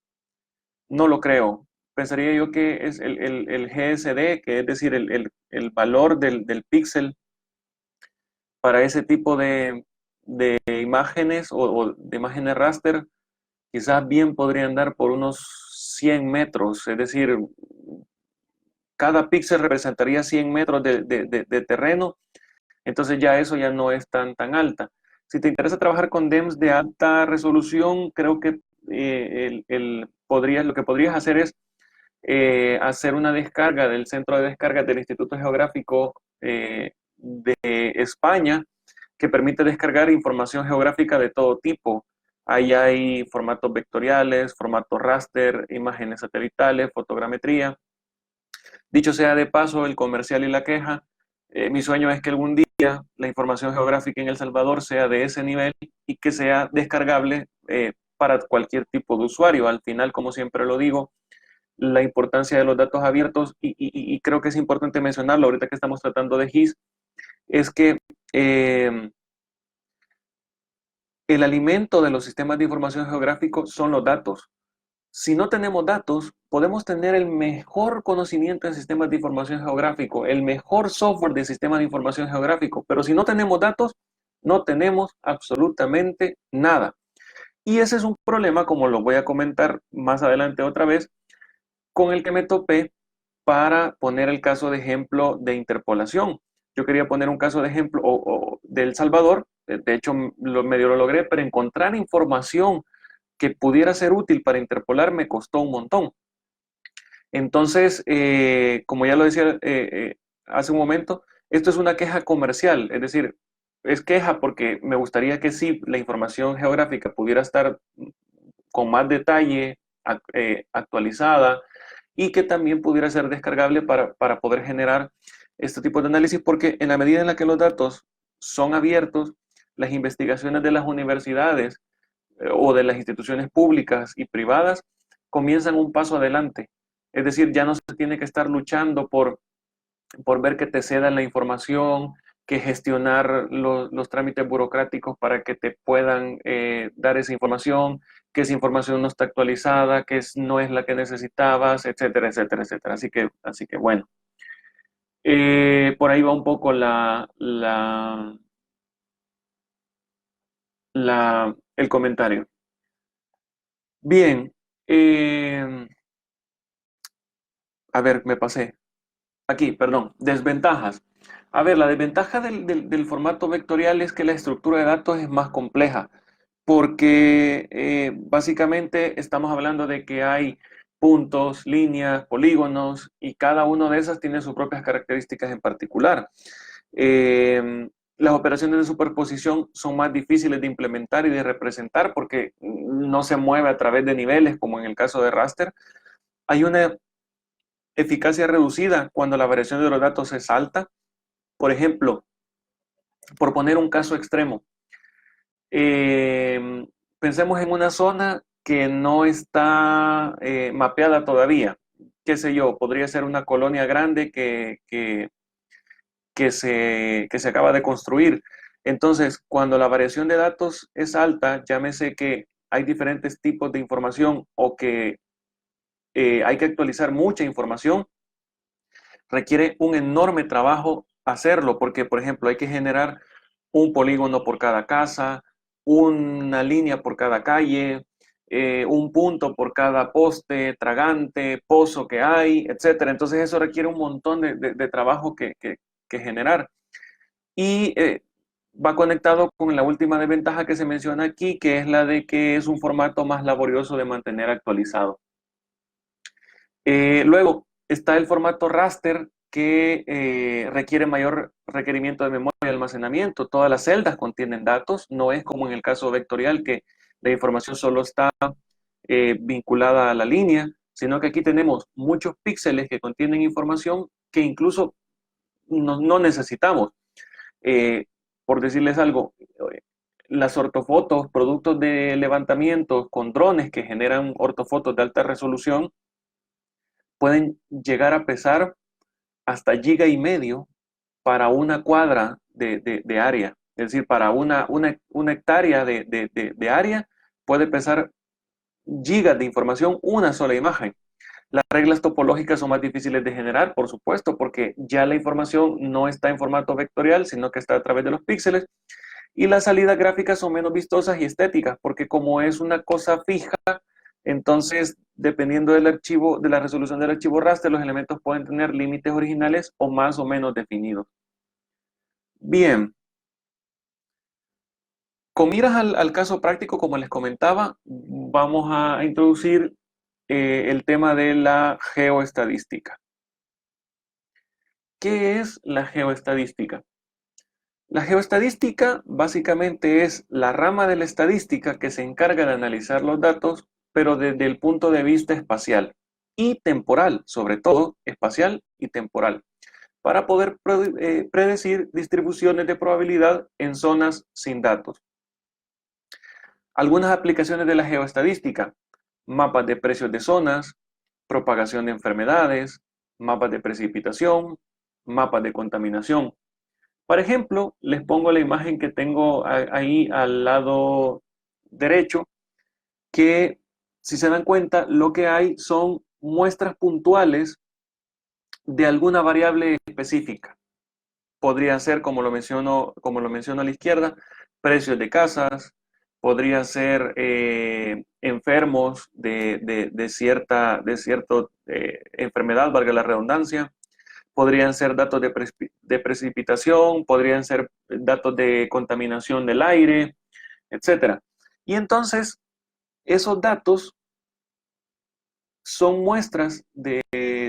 no lo creo. Pensaría yo que es el GSD, que es decir, el valor del píxel para ese tipo de imágenes o de imágenes raster, quizás bien podría andar por unos 100 metros, es decir, cada píxel representaría 100 metros de terreno, entonces ya eso ya no es tan alta. Si te interesa trabajar con DEMS de alta resolución, creo que lo que podrías hacer es hacer una descarga del centro de descarga del Instituto Geográfico de España, que permite descargar información geográfica de todo tipo. Ahí hay formatos vectoriales, formatos raster, imágenes satelitales, fotogrametría. Dicho sea de paso, el comercial y la queja, mi sueño es que algún día la información geográfica en El Salvador sea de ese nivel y que sea descargable para cualquier tipo de usuario. Al final, como siempre lo digo, la importancia de los datos abiertos, y creo que es importante mencionarlo ahorita que estamos tratando de GIS, es que el alimento de los sistemas de información geográfico son los datos. Si no tenemos datos, podemos tener el mejor conocimiento en sistemas de información geográfico, el mejor software de sistemas de información geográfico, pero si no tenemos datos, no tenemos absolutamente nada. Y ese es un problema, como lo voy a comentar más adelante otra vez, con el que me topé para poner el caso de ejemplo de interpolación. Yo quería poner un caso de ejemplo de El Salvador, de hecho medio lo logré, pero encontrar información que pudiera ser útil para interpolar me costó un montón. Entonces, como ya lo decía hace un momento, esto es una queja comercial, es decir, es queja porque me gustaría que sí la información geográfica pudiera estar con más detalle, actualizada, y que también pudiera ser descargable para poder generar este tipo de análisis, porque en la medida en la que los datos son abiertos, las investigaciones de las universidades o de las instituciones públicas y privadas comienzan un paso adelante. Es decir, ya no se tiene que estar luchando por ver que te cedan la información, que gestionar los trámites burocráticos para que te puedan dar esa información, que esa información no está actualizada, que no es la que necesitabas, etcétera, etcétera, etcétera. Así que bueno, por ahí va un poco el comentario. Bien, a ver, me pasé. Aquí, perdón, desventajas. A ver, la desventaja del formato vectorial es que la estructura de datos es más compleja, porque básicamente estamos hablando de que hay puntos, líneas, polígonos, y cada uno de esas tiene sus propias características en particular. Las operaciones de superposición son más difíciles de implementar y de representar porque no se mueve a través de niveles, como en el caso de raster. Hay una eficacia reducida cuando la variación de los datos es alta. Por ejemplo, por poner un caso extremo, pensemos en una zona que no está mapeada todavía. Qué sé yo, podría ser una colonia grande que se acaba de construir. Entonces, cuando la variación de datos es alta, llámese que hay diferentes tipos de información o que hay que actualizar mucha información, requiere un enorme trabajo hacerlo, porque, por ejemplo, hay que generar un polígono por cada casa, una línea por cada calle, un punto por cada poste, tragante, pozo que hay, etcétera. Entonces eso requiere un montón de trabajo que generar. Y va conectado con la última desventaja que se menciona aquí, que es la de que es un formato más laborioso de mantener actualizado. Luego está el formato raster, que requiere mayor requerimiento de memoria y almacenamiento. Todas las celdas contienen datos, no es como en el caso vectorial, que la información solo está vinculada a la línea, sino que aquí tenemos muchos píxeles que contienen información que incluso no necesitamos. Eh, por decirles algo, las ortofotos, productos de levantamientos con drones que generan ortofotos de alta resolución, pueden llegar a pesar hasta giga y medio para una cuadra de área. Es decir, para una hectárea de área puede pesar gigas de información una sola imagen. Las reglas topológicas son más difíciles de generar, por supuesto, porque ya la información no está en formato vectorial, sino que está a través de los píxeles. Y las salidas gráficas son menos vistosas y estéticas, porque como es una cosa fija, entonces, dependiendo del archivo, de la resolución del archivo raster, los elementos pueden tener límites originales o más o menos definidos. Bien, con miras al caso práctico, como les comentaba, vamos a introducir el tema de la geoestadística. ¿Qué es la geoestadística? La geoestadística básicamente es la rama de la estadística que se encarga de analizar los datos, pero desde el punto de vista espacial y temporal, sobre todo espacial y temporal, para poder predecir distribuciones de probabilidad en zonas sin datos. Algunas aplicaciones de la geoestadística: mapas de precios de zonas, propagación de enfermedades, mapas de precipitación, mapas de contaminación. Por ejemplo, les pongo la imagen que tengo ahí al lado derecho, que si se dan cuenta, lo que hay son muestras puntuales de alguna variable específica. Podría ser, como lo menciono a la izquierda, precios de casas, podría ser enfermos de cierta enfermedad, valga la redundancia. Podrían ser datos de precipitación, podrían ser datos de contaminación del aire, etcétera. Y entonces, esos datos son muestras de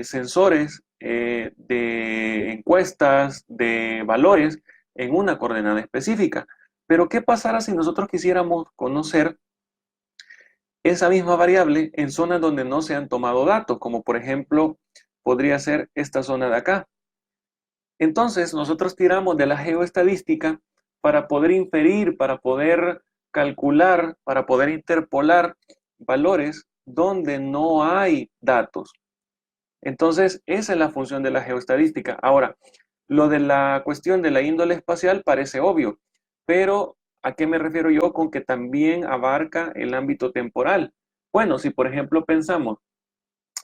sensores, de encuestas, de valores en una coordenada específica. Pero, ¿qué pasará si nosotros quisiéramos conocer esa misma variable en zonas donde no se han tomado datos? Como por ejemplo, podría ser esta zona de acá. Entonces, nosotros tiramos de la geoestadística para poder inferir, para poder calcular, para poder interpolar valores donde no hay datos. Entonces, esa es la función de la geoestadística. Ahora, lo de la cuestión de la índole espacial parece obvio, pero ¿a qué me refiero yo con que también abarca el ámbito temporal? Bueno, si por ejemplo pensamos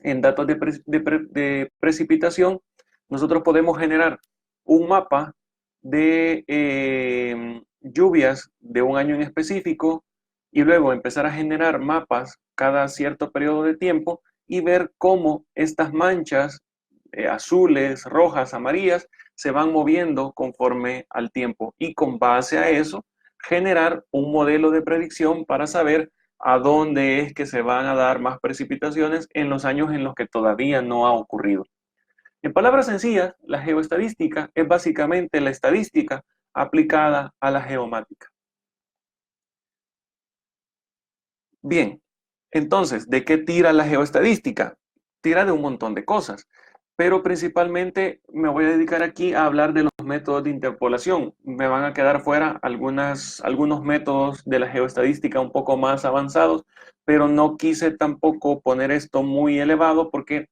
en datos de precipitación, nosotros podemos generar un mapa de lluvias de un año en específico y luego empezar a generar mapas cada cierto periodo de tiempo y ver cómo estas manchas azules, rojas, amarillas se van moviendo conforme al tiempo, y con base a eso generar un modelo de predicción para saber a dónde es que se van a dar más precipitaciones en los años en los que todavía no ha ocurrido. En palabras sencillas, la geoestadística es básicamente la estadística aplicada a la geomática. Bien, entonces, ¿de qué tira la geoestadística? Tira de un montón de cosas, pero principalmente me voy a dedicar aquí a hablar de los métodos de interpolación. Me van a quedar fuera algunos métodos de la geoestadística un poco más avanzados, pero no quise tampoco poner esto muy elevado porque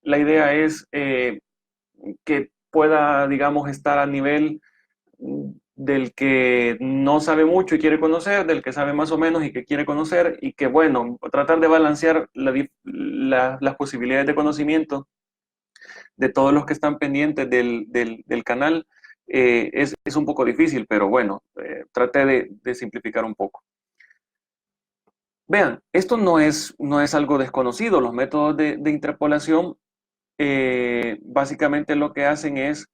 la idea es que pueda, digamos, estar a nivel del que no sabe mucho y quiere conocer, del que sabe más o menos y que quiere conocer, y que, bueno, tratar de balancear las posibilidades de conocimiento de todos los que están pendientes del canal es un poco difícil, pero bueno, traté de simplificar un poco. Vean, esto no es algo desconocido. Los métodos de interpolación básicamente lo que hacen es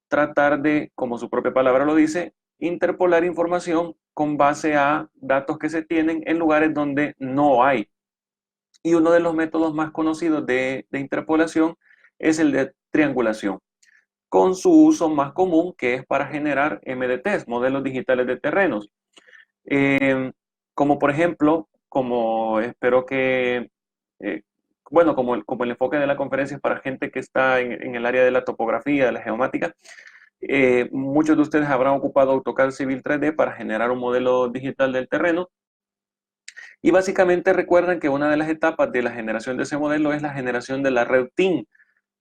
tratar de, como su propia palabra lo dice, interpolar información con base a datos que se tienen en lugares donde no hay. Y uno de los métodos más conocidos de interpolación es el de triangulación, con su uso más común, que es para generar MDTs, modelos digitales de terrenos. Eh, Como por ejemplo, como espero que, eh, bueno, como el enfoque de la conferencia es para gente que está en el área de la topografía, de la geomática, muchos de ustedes habrán ocupado AutoCAD Civil 3D para generar un modelo digital del terreno. Y básicamente recuerdan que una de las etapas de la generación de ese modelo es la generación de la red TIN.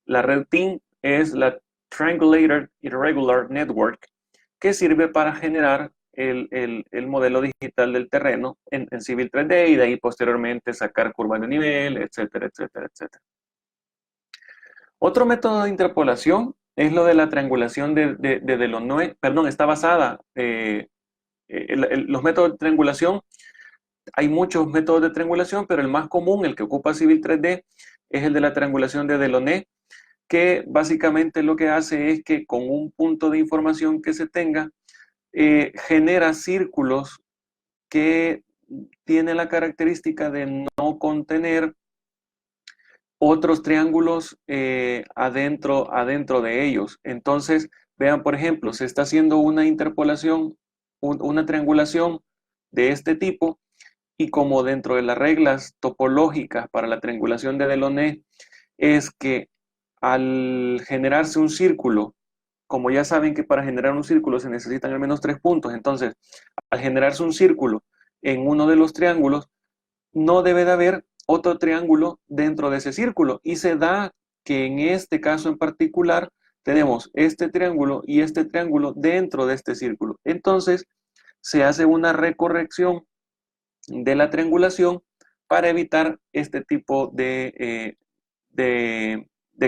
La red TIN es la Triangulated Irregular Network, que sirve para generar el modelo digital del terreno en Civil 3D y de ahí posteriormente sacar curvas de nivel, etcétera, etcétera, etcétera. Otro método de interpolación es lo de la triangulación de Delaunay, perdón, está basada, los métodos de triangulación, hay muchos métodos de triangulación, pero el más común, el que ocupa Civil 3D, es el de la triangulación de Delaunay, que básicamente lo que hace es que con un punto de información que se tenga, genera círculos que tienen la característica de no contener otros triángulos adentro de ellos. Entonces, vean, por ejemplo, se está haciendo una interpolación, una triangulación de este tipo, y como dentro de las reglas topológicas para la triangulación de Delaunay es que al generarse un círculo, como ya saben que para generar un círculo se necesitan al menos 3 puntos, entonces al generarse un círculo en uno de los triángulos, no debe de haber otro triángulo dentro de ese círculo. Y se da que en este caso en particular tenemos este triángulo y este triángulo dentro de este círculo. Entonces se hace una recorrección de la triangulación para evitar este tipo de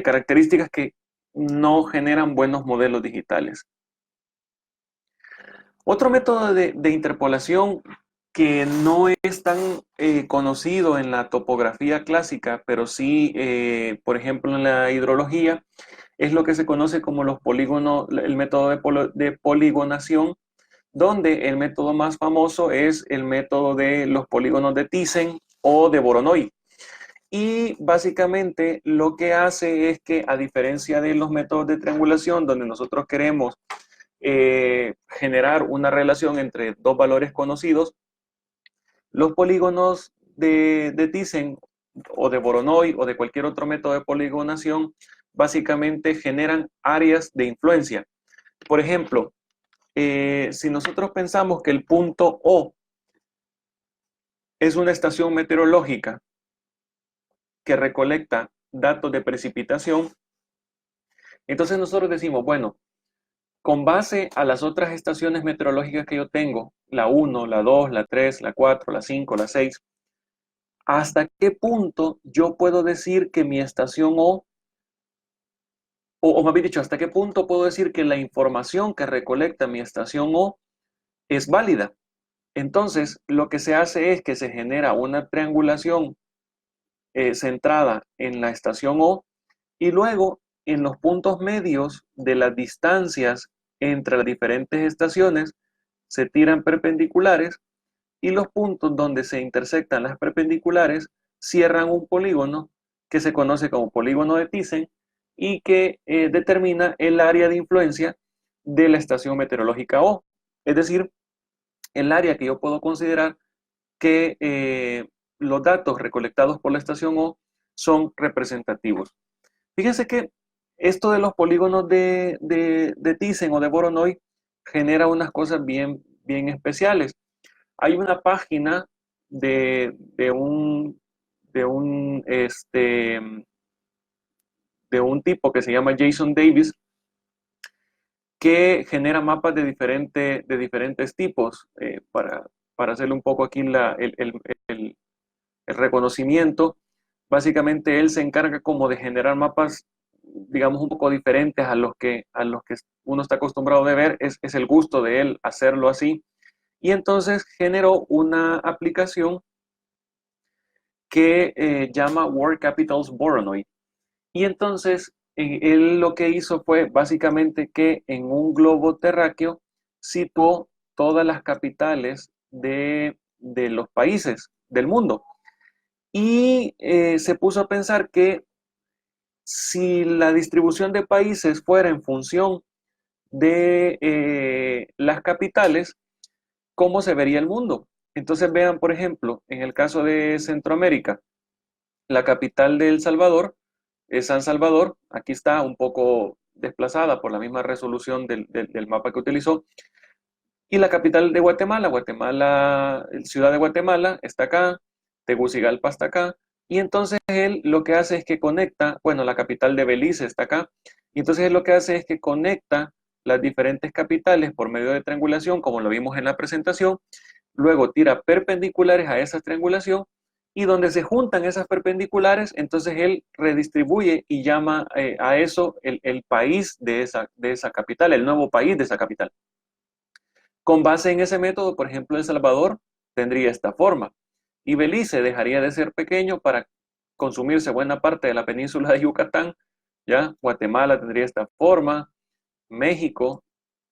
características que no generan buenos modelos digitales. Otro método de interpolación que no es tan conocido en la topografía clásica, pero sí, por ejemplo, en la hidrología, es lo que se conoce como los polígonos, el método de poligonación, donde el método más famoso es el método de los polígonos de Thyssen o de Voronoi. Y básicamente lo que hace es que, a diferencia de los métodos de triangulación, donde nosotros queremos generar una relación entre dos valores conocidos, los polígonos de Thyssen o de Voronoi o de cualquier otro método de poligonación básicamente generan áreas de influencia. Por ejemplo, si nosotros pensamos que el punto O es una estación meteorológica que recolecta datos de precipitación, entonces nosotros decimos, bueno, con base a las otras estaciones meteorológicas que yo tengo, la 1, la 2, la 3, la 4, la 5, la 6, ¿hasta qué punto yo puedo decir que mi estación o más bien dicho, hasta qué punto puedo decir que la información que recolecta mi estación O es válida? Entonces, lo que se hace es que se genera una triangulación centrada en la estación O y luego en los puntos medios de las distancias entre las diferentes estaciones se tiran perpendiculares y los puntos donde se intersectan las perpendiculares cierran un polígono que se conoce como polígono de Thyssen y que determina el área de influencia de la estación meteorológica O. Es decir, el área que yo puedo considerar que los datos recolectados por la estación O son representativos. Fíjense que esto de los polígonos de Thyssen o de Voronoi genera unas cosas bien, bien especiales. Hay una página de un tipo que se llama Jason Davis, que genera mapas de diferentes tipos. Para hacerle un poco aquí el reconocimiento, básicamente él se encarga como de generar mapas, digamos, un poco diferentes a los que uno está acostumbrado de ver. Es el gusto de él hacerlo así. Y entonces generó una aplicación que llama World Capitals Voronoi. Y entonces él lo que hizo fue básicamente que en un globo terráqueo situó todas las capitales de los países del mundo. Y se puso a pensar que si la distribución de países fuera en función de las capitales, ¿cómo se vería el mundo? Entonces vean, por ejemplo, en el caso de Centroamérica, la capital de El Salvador es San Salvador. Aquí está un poco desplazada por la misma resolución del mapa que utilizó. Y la capital de Guatemala, Ciudad de Guatemala, está acá, Tegucigalpa está acá. Y entonces él lo que hace es que conecta, bueno, la capital de Belice está acá. Y entonces él lo que hace es que conecta las diferentes capitales por medio de triangulación, como lo vimos en la presentación. Luego tira perpendiculares a esa triangulación y donde se juntan esas perpendiculares, entonces él redistribuye y llama a eso el país de esa capital, el nuevo país de esa capital. Con base en ese método, por ejemplo, El Salvador tendría esta forma y Belice dejaría de ser pequeño para consumirse buena parte de la península de Yucatán, ¿ya? Guatemala tendría esta forma, México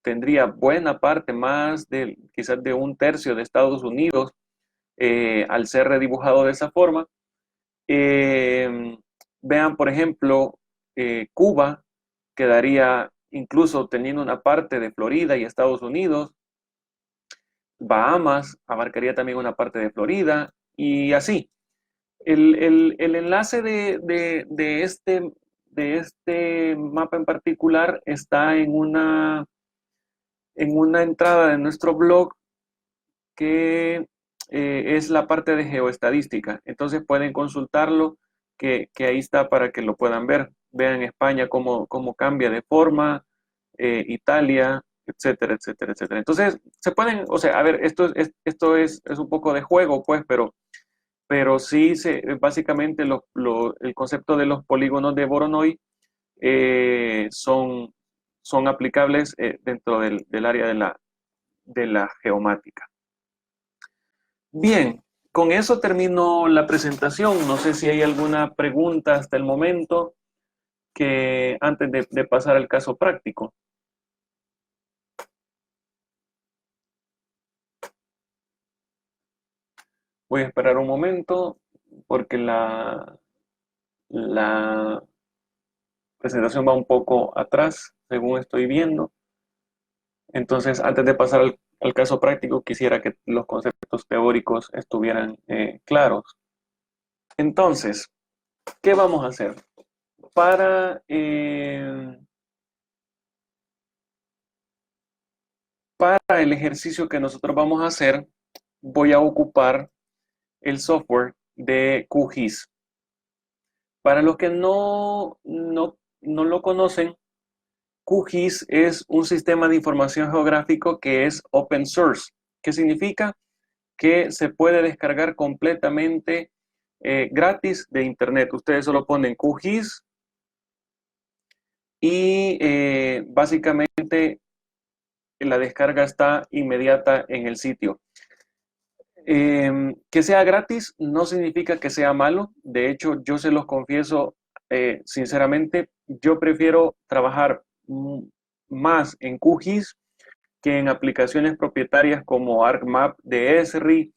tendría buena parte más de quizás de un tercio de Estados Unidos al ser redibujado de esa forma. Vean, por ejemplo, Cuba quedaría incluso teniendo una parte de Florida y Estados Unidos. Bahamas abarcaría también una parte de Florida y así. El enlace de este mapa en particular está en una entrada de nuestro blog que es la parte de geoestadística. Entonces pueden consultarlo, que ahí está para que lo puedan ver. Vean España cómo cambia de forma, Italia, etcétera, etcétera, etcétera. Entonces, se pueden, o sea, a ver, esto es un poco de juego, pues, pero sí, básicamente el concepto de los polígonos de Voronoi son aplicables dentro del área de la geomática. Bien, con eso termino la presentación. No sé si hay alguna pregunta hasta el momento que antes de pasar al caso práctico. Voy a esperar un momento porque la presentación va un poco atrás, según estoy viendo. Entonces, antes de pasar al caso práctico, quisiera que los conceptos teóricos estuvieran claros. Entonces, ¿qué vamos a hacer? Para el ejercicio que nosotros vamos a hacer, voy a ocupar el software de QGIS. Para los que no lo conocen, QGIS es un sistema de información geográfico que es open source. ¿Qué significa? Que se puede descargar completamente gratis de internet. Ustedes solo ponen QGIS y básicamente la descarga está inmediata en el sitio. Que sea gratis no significa que sea malo. De hecho, yo se los confieso sinceramente, yo prefiero trabajar más en QGIS que en aplicaciones propietarias como ArcMap de Esri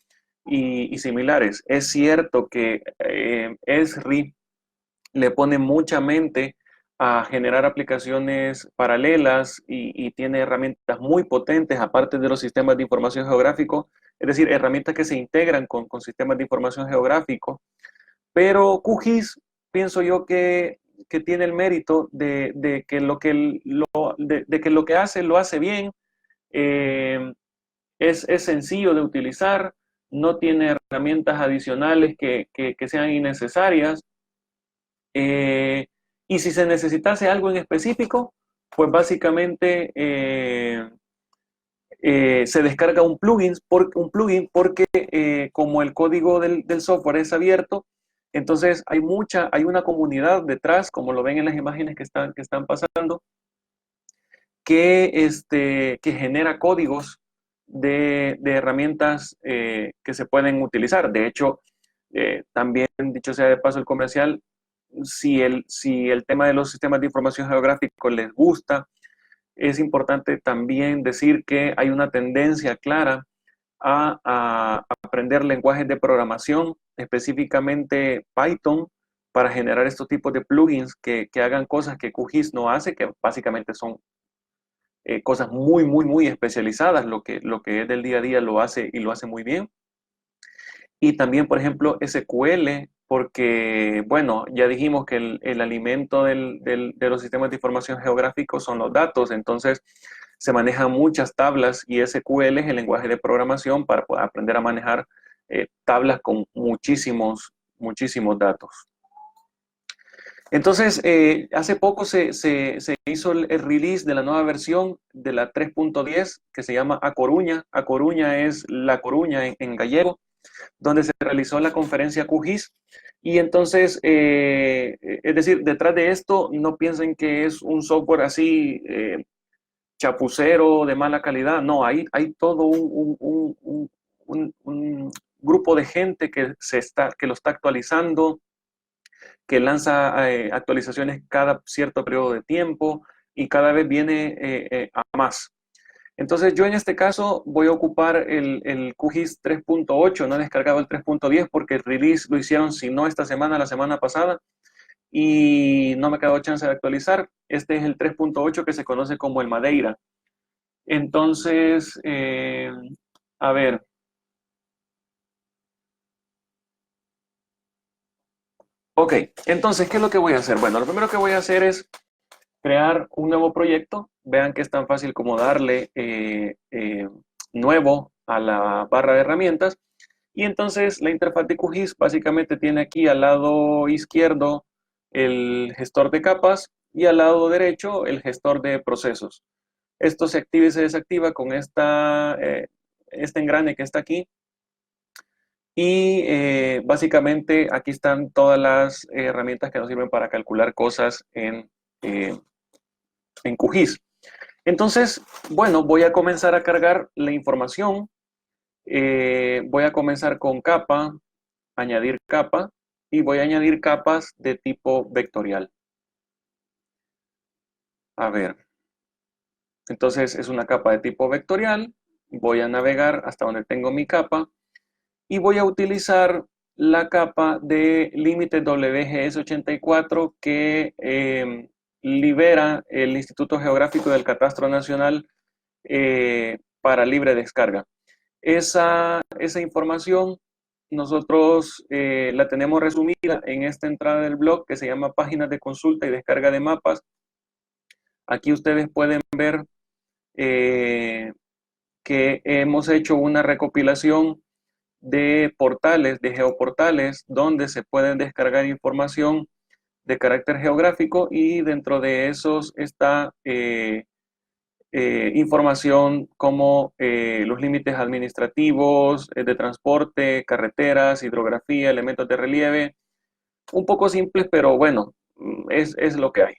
y similares. Es cierto que Esri le pone mucha mente a generar aplicaciones paralelas y tiene herramientas muy potentes, aparte de los sistemas de información geográfico, es decir, herramientas que se integran con sistemas de información geográfico. Pero QGIS, pienso yo que tiene el mérito de que lo que hace lo hace bien, es sencillo de utilizar, no tiene herramientas adicionales que sean innecesarias. Y si se necesitase algo en específico, pues básicamente se descarga un plugin porque como el código del software es abierto, entonces hay una comunidad detrás, como lo ven en las imágenes que están pasando, que genera códigos de herramientas que se pueden utilizar. De hecho, También, dicho sea de paso el comercial, si el tema de los sistemas de información geográficos les gusta, es importante también decir que hay una tendencia clara a aprender lenguajes de programación, específicamente Python, para generar estos tipos de plugins que hagan cosas que QGIS no hace, que básicamente son cosas muy especializadas. Lo que es del día a día lo hace y lo hace muy bien. Y también, por ejemplo, SQL, porque, bueno, ya dijimos que el alimento de los sistemas de información geográficos son los datos, entonces se manejan muchas tablas y SQL es el lenguaje de programación para poder aprender a manejar tablas con muchísimos datos. Entonces, hace poco se hizo el release de la nueva versión de la 3.10 que se llama A Coruña. A Coruña es La Coruña en gallego, donde se realizó la conferencia QGIS. Y entonces, es decir, detrás de esto, no piensen que es un software así chapucero, de mala calidad. No, hay todo un grupo de gente que lo está actualizando, que lanza actualizaciones cada cierto periodo de tiempo y cada vez viene a más. Entonces yo en este caso voy a ocupar el QGIS 3.8, no he descargado el 3.10 porque el release lo hicieron, si no esta semana, la semana pasada, y no me ha quedado chance de actualizar. Este es el 3.8 que se conoce como el Madeira. Entonces, a ver. Ok, entonces, ¿qué es lo que voy a hacer? Bueno, lo primero que voy a hacer es crear un nuevo proyecto. Vean que es tan fácil como darle nuevo a la barra de herramientas. Y entonces la interfaz de QGIS básicamente tiene aquí al lado izquierdo el gestor de capas y al lado derecho el gestor de procesos. Esto se activa y se desactiva con este engrane que está aquí. Y básicamente aquí están todas las herramientas que nos sirven para calcular cosas en QGIS. Entonces, bueno, voy a comenzar a cargar la información. Voy a comenzar con capa, añadir capa, y voy a añadir capas de tipo vectorial. A ver, entonces es una capa de tipo vectorial. Voy a navegar hasta donde tengo mi capa y voy a utilizar la capa de límite WGS84 que libera el Instituto Geográfico del Catastro Nacional para libre descarga. Esa información nosotros la tenemos resumida en esta entrada del blog que se llama Páginas de consulta y descarga de mapas. Aquí ustedes pueden ver que hemos hecho una recopilación de portales, de geoportales, donde se pueden descargar información de carácter geográfico y dentro de esos está información como los límites administrativos, de transporte, carreteras, hidrografía, elementos de relieve, un poco simples, pero bueno, es lo que hay.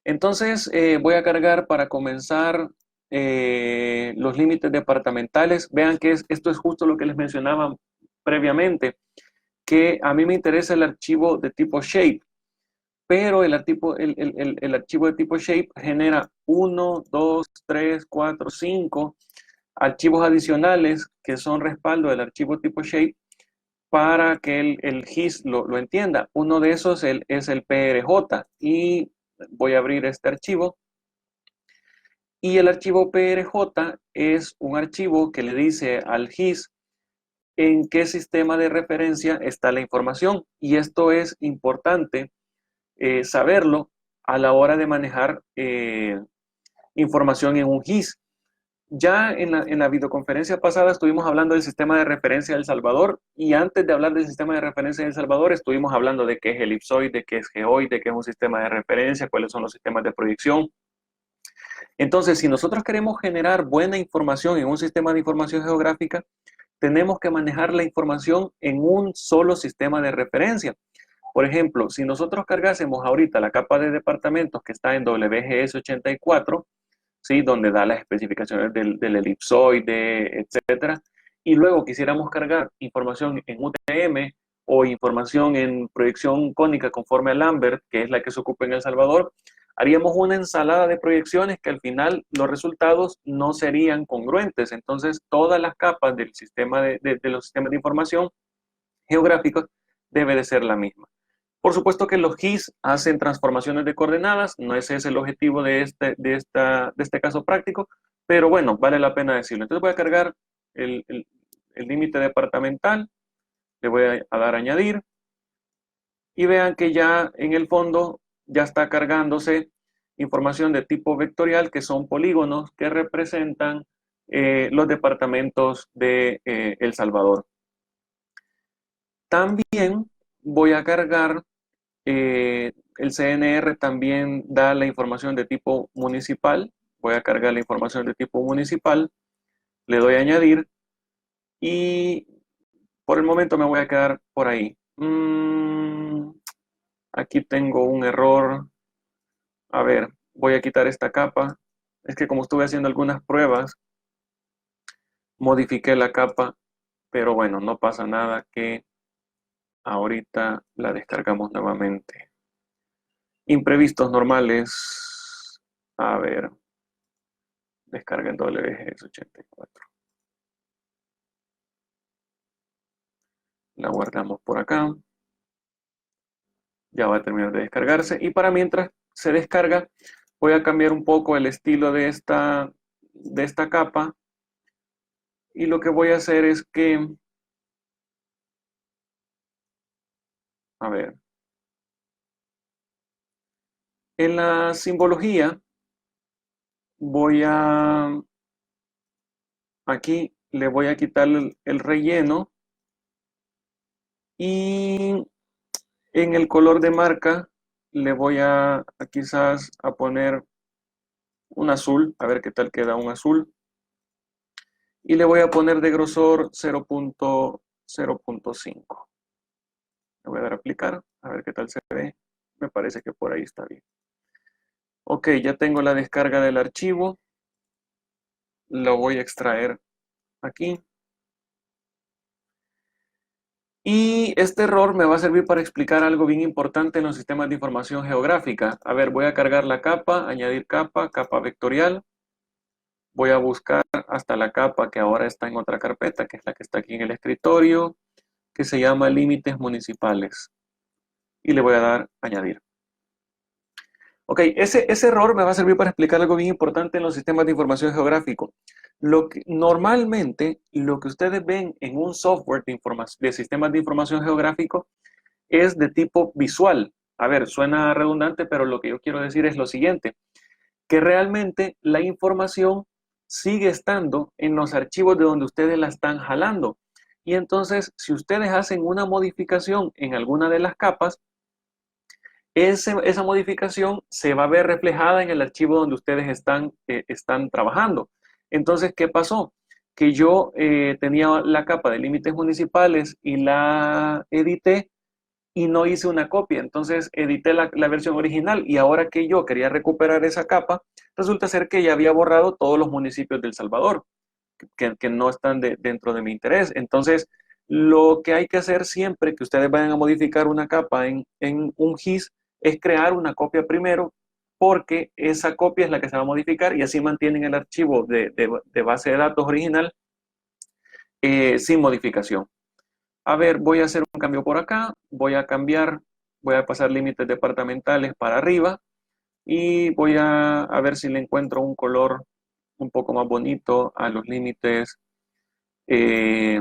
Entonces voy a cargar para comenzar los límites departamentales. Vean que esto es justo lo que les mencionaba previamente, que a mí me interesa el archivo de tipo shape, pero el archivo de tipo shape genera 1, 2, 3, 4, 5 archivos adicionales que son respaldo del archivo tipo shape para que el GIS lo entienda. Uno de esos es el PRJ y voy a abrir este archivo. Y el archivo PRJ es un archivo que le dice al GIS en qué sistema de referencia está la información. Y esto es importante saberlo a la hora de manejar información en un GIS. Ya en la videoconferencia pasada estuvimos hablando del sistema de referencia de El Salvador y antes de hablar del sistema de referencia de El Salvador estuvimos hablando de qué es elipsoide, qué es geoide, qué es un sistema de referencia, cuáles son los sistemas de proyección. Entonces, si nosotros queremos generar buena información en un sistema de información geográfica, tenemos que manejar la información en un solo sistema de referencia. Por ejemplo, si nosotros cargásemos ahorita la capa de departamentos que está en WGS84, ¿sí? Donde da las especificaciones del elipsoide, etcétera, y luego quisiéramos cargar información en UTM o información en proyección cónica conforme a Lambert, que es la que se ocupa en El Salvador, haríamos una ensalada de proyecciones que al final los resultados no serían congruentes. Entonces, todas las capas del sistema de los sistemas de información geográficos debe de ser la misma. Por supuesto que los GIS hacen transformaciones de coordenadas, no ese es el objetivo de este caso práctico, pero bueno, vale la pena decirlo. Entonces voy a cargar el límite departamental, le voy a dar a añadir, y vean que ya en el fondo ya está cargándose información de tipo vectorial, que son polígonos que representan los departamentos de El Salvador. También voy a cargar, el CNR también da la información de tipo municipal. Voy a cargar la información de tipo municipal, le doy a añadir y por el momento me voy a quedar por ahí. Aquí tengo un error. A ver, voy a quitar esta capa. Es que como estuve haciendo algunas pruebas, modifiqué la capa, pero bueno, no pasa nada que ahorita la descargamos nuevamente. Imprevistos normales. A ver, descarga en WGS84. La guardamos por acá. Ya va a terminar de descargarse. Y para mientras se descarga, voy a cambiar un poco el estilo de esta capa. Y lo que voy a hacer es que, a ver, en la simbología voy a, aquí le voy a quitar el relleno y en el color de marca le voy a quizás a poner un azul, a ver qué tal queda un azul. Y le voy a poner de grosor 0.5. Le voy a dar a aplicar, a ver qué tal se ve. Me parece que por ahí está bien. Ok, ya tengo la descarga del archivo. Lo voy a extraer aquí. Y este error me va a servir para explicar algo bien importante en los sistemas de información geográfica. A ver, voy a cargar la capa, añadir capa, capa vectorial. Voy a buscar hasta la capa que ahora está en otra carpeta, que es la que está aquí en el escritorio, que se llama límites municipales. Y le voy a dar añadir. Ok, ese error me va a servir para explicar algo bien importante en los sistemas de información geográfico. Normalmente, lo que ustedes ven en un software de sistemas de información geográfico es de tipo visual. A ver, suena redundante, pero lo que yo quiero decir es lo siguiente, que realmente la información sigue estando en los archivos de donde ustedes la están jalando. Y entonces, si ustedes hacen una modificación en alguna de las capas, esa modificación se va a ver reflejada en el archivo donde ustedes están trabajando. Entonces, ¿qué pasó? Que yo tenía la capa de límites municipales y la edité y no hice una copia. Entonces, edité la versión original y ahora que yo quería recuperar esa capa, resulta ser que ya había borrado todos los municipios de El Salvador, que no están dentro de mi interés. Entonces, lo que hay que hacer siempre que ustedes vayan a modificar una capa en un GIS es crear una copia primero, porque esa copia es la que se va a modificar y así mantienen el archivo de base de datos original sin modificación. A ver, voy a hacer un cambio por acá, voy a pasar límites departamentales para arriba y voy a ver si le encuentro un color un poco más bonito a los límites eh,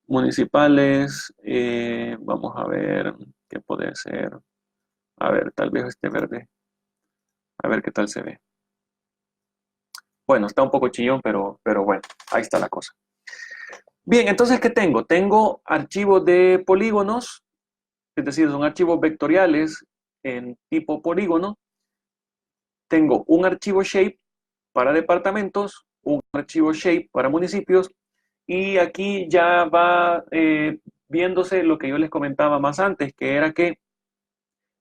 municipales. Vamos a ver qué puede ser. A ver, tal vez este verde. A ver qué tal se ve. Bueno, está un poco chillón, pero bueno, ahí está la cosa. Bien, entonces, ¿qué tengo? Tengo archivos de polígonos, es decir, son archivos vectoriales en tipo polígono. Tengo un archivo shape para departamentos, un archivo shape para municipios, y aquí ya va viéndose lo que yo les comentaba más antes, que era que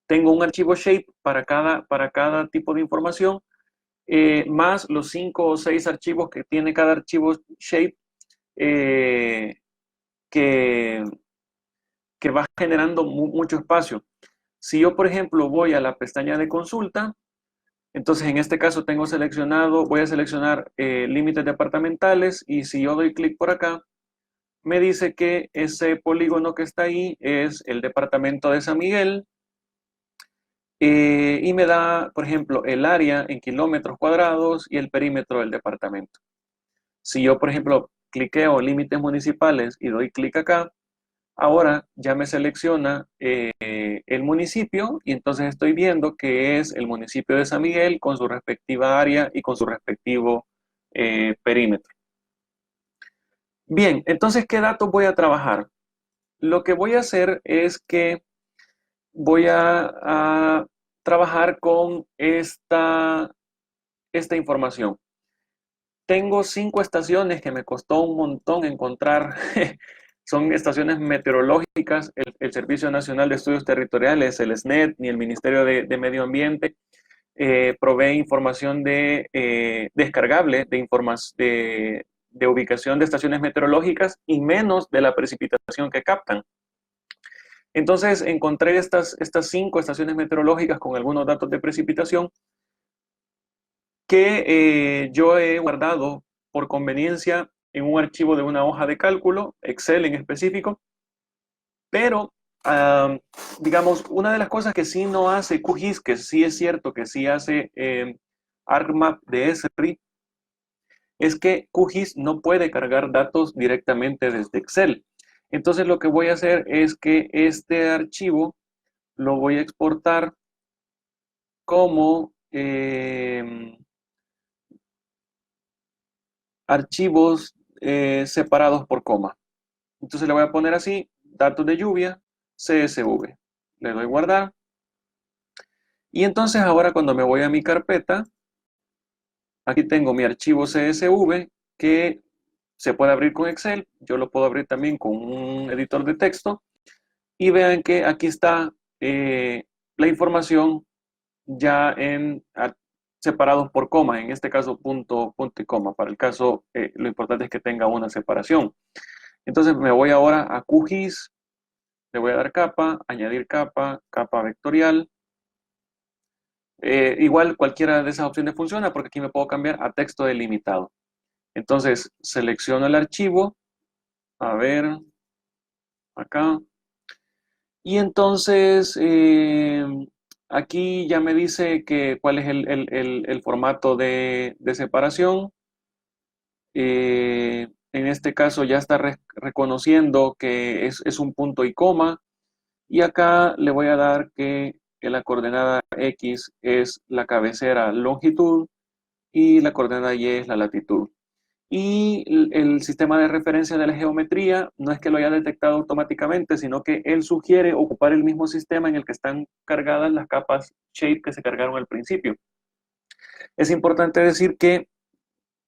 tengo un archivo shape para cada tipo de información, más los 5 o 6 archivos que tiene cada archivo shape eh, que, que va generando mucho espacio. Si yo, por ejemplo, voy a la pestaña de consulta, entonces en este caso tengo seleccionado, voy a seleccionar límites departamentales y si yo doy clic por acá, me dice que ese polígono que está ahí es el departamento de San Miguel y me da, por ejemplo, el área en kilómetros cuadrados y el perímetro del departamento. Si yo, por ejemplo, cliqueo límites municipales y doy clic acá, ahora ya me selecciona el municipio y entonces estoy viendo que es el municipio de San Miguel con su respectiva área y con su respectivo perímetro. Bien, entonces, ¿qué datos voy a trabajar? Lo que voy a hacer es que voy a trabajar con esta información. Tengo 5 estaciones que me costó un montón encontrar. Son estaciones meteorológicas, el Servicio Nacional de Estudios Territoriales, el SNET, ni el Ministerio de Medio Ambiente provee información descargable de ubicación de estaciones meteorológicas y menos de la precipitación que captan. Entonces encontré estas 5 estaciones meteorológicas con algunos datos de precipitación que yo he guardado por conveniencia en un archivo de una hoja de cálculo, Excel en específico, pero digamos, una de las cosas que sí no hace QGIS, que sí es cierto que sí hace ArcMap de Esri, es que QGIS no puede cargar datos directamente desde Excel. Entonces lo que voy a hacer es que este archivo lo voy a exportar como archivos separados por coma. Entonces le voy a poner así, datos de lluvia, CSV. Le doy guardar. Y entonces ahora cuando me voy a mi carpeta, aquí tengo mi archivo CSV que se puede abrir con Excel. Yo lo puedo abrir también con un editor de texto. Y vean que aquí está la información ya separados por coma, en este caso punto, punto y coma. Para el caso, lo importante es que tenga una separación. Entonces me voy ahora a QGIS, le voy a dar capa, añadir capa, capa vectorial. Igual cualquiera de esas opciones funciona porque aquí me puedo cambiar a texto delimitado. Entonces selecciono el archivo, a ver, acá. Y entonces aquí ya me dice cuál es el formato de separación. En este caso ya está reconociendo que es un punto y coma. Y acá le voy a dar que la coordenada X es la cabecera longitud y la coordenada Y es la latitud. Y el sistema de referencia de la geometría no es que lo haya detectado automáticamente, sino que él sugiere ocupar el mismo sistema en el que están cargadas las capas shape que se cargaron al principio. Es importante decir que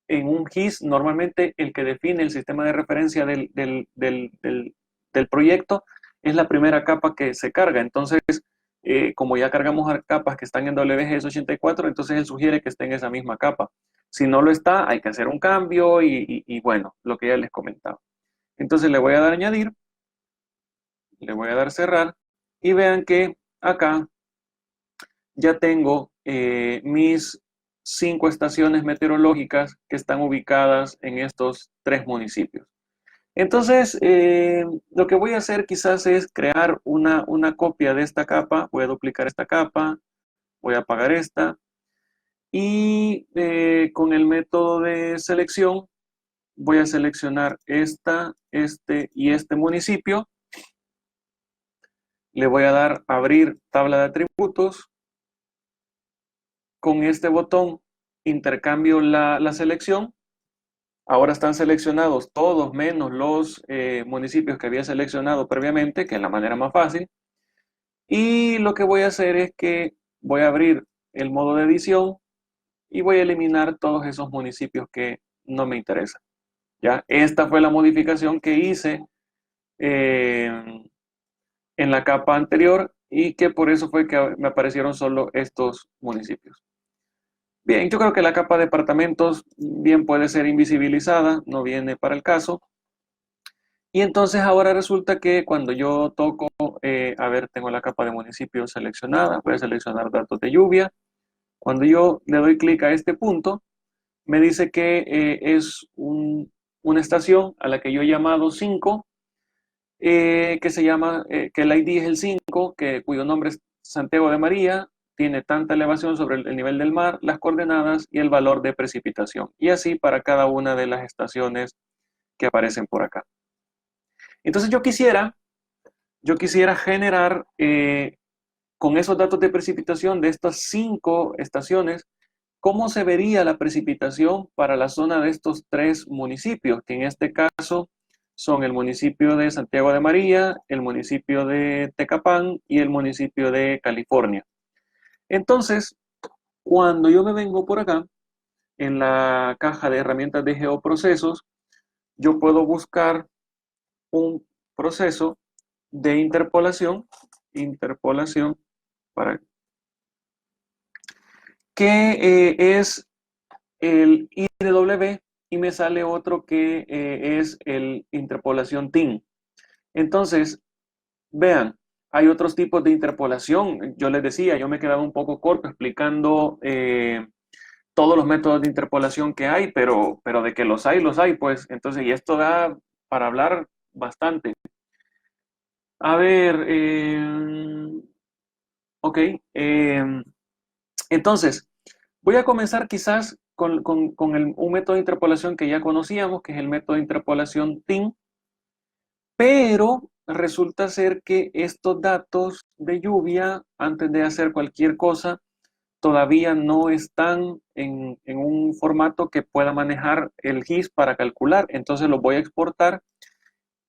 en un GIS normalmente el que define el sistema de referencia del proyecto es la primera capa que se carga. Entonces, como ya cargamos capas que están en WGS84, entonces él sugiere que esté en esa misma capa. Si no lo está, hay que hacer un cambio y bueno, lo que ya les comentaba. Entonces le voy a dar añadir, le voy a dar cerrar y vean que acá ya tengo mis 5 estaciones meteorológicas que están ubicadas en estos 3 municipios. Entonces, lo que voy a hacer quizás es crear una copia de esta capa. Voy a duplicar esta capa, voy a apagar esta y con el método de selección voy a seleccionar este y este municipio. Le voy a dar abrir tabla de atributos. Con este botón intercambio la selección. Ahora están seleccionados todos menos los municipios que había seleccionado previamente, que es la manera más fácil. Y lo que voy a hacer es que voy a abrir el modo de edición y voy a eliminar todos esos municipios que no me interesan. ¿Ya? Esta fue la modificación que hice en la capa anterior y que por eso fue que me aparecieron solo estos municipios. Bien, yo creo que la capa de departamentos bien puede ser invisibilizada, no viene para el caso. Y entonces ahora resulta que cuando yo toco, a ver, tengo la capa de municipio seleccionada, voy a seleccionar datos de lluvia. Cuando yo le doy clic a este punto, me dice que es una estación a la que yo he llamado 5, que se llama, que el ID es el 5, cuyo nombre es Santiago de María, tiene tanta elevación sobre el nivel del mar, las coordenadas y el valor de precipitación. Y así para cada una de las estaciones que aparecen por acá. Entonces yo quisiera generar con esos datos de precipitación de estas 5 estaciones, cómo se vería la precipitación para la zona de estos 3 municipios, que en este caso son el municipio de Santiago de María, el municipio de Tecapán y el municipio de California. Entonces, cuando yo me vengo por acá, en la caja de herramientas de geoprocesos, yo puedo buscar un proceso de interpolación para que es el IDW, y me sale otro que es el interpolación TIN. Entonces, vean, hay otros tipos de interpolación. Yo les decía, yo me he quedado un poco corto explicando todos los métodos de interpolación que hay, pero de que los hay, pues. Entonces, y esto da para hablar bastante. A ver, ok. Entonces, voy a comenzar quizás con un método de interpolación que ya conocíamos, que es el método de interpolación TIN, pero resulta ser que estos datos de lluvia, antes de hacer cualquier cosa, todavía no están en un formato que pueda manejar el GIS para calcular. Entonces los voy a exportar,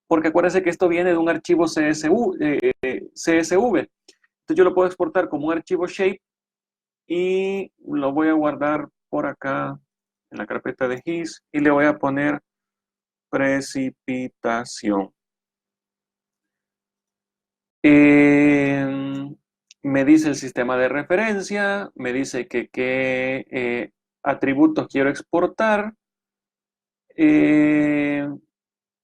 porque acuérdense que esto viene de un archivo CSV. Entonces yo lo puedo exportar como un archivo shape y lo voy a guardar por acá en la carpeta de GIS y le voy a poner precipitación. Me dice el sistema de referencia, me dice que qué atributos quiero exportar, eh,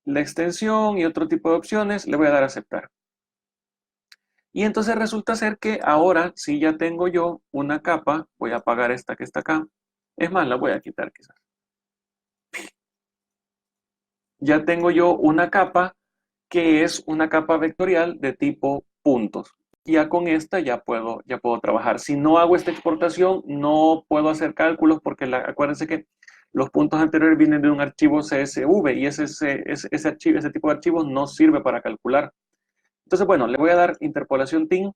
la extensión y otro tipo de opciones, le voy a dar a aceptar. Y entonces resulta ser que ahora sí ya tengo yo una capa, voy a apagar esta que está acá, es más, la voy a quitar quizás. Ya tengo yo una capa que es una capa vectorial de tipo puntos. Ya con esta ya puedo trabajar. Si no hago esta exportación, no puedo hacer cálculos porque acuérdense que los puntos anteriores vienen de un archivo CSV y ese tipo de archivos no sirve para calcular. Entonces, bueno, le voy a dar interpolación TIN.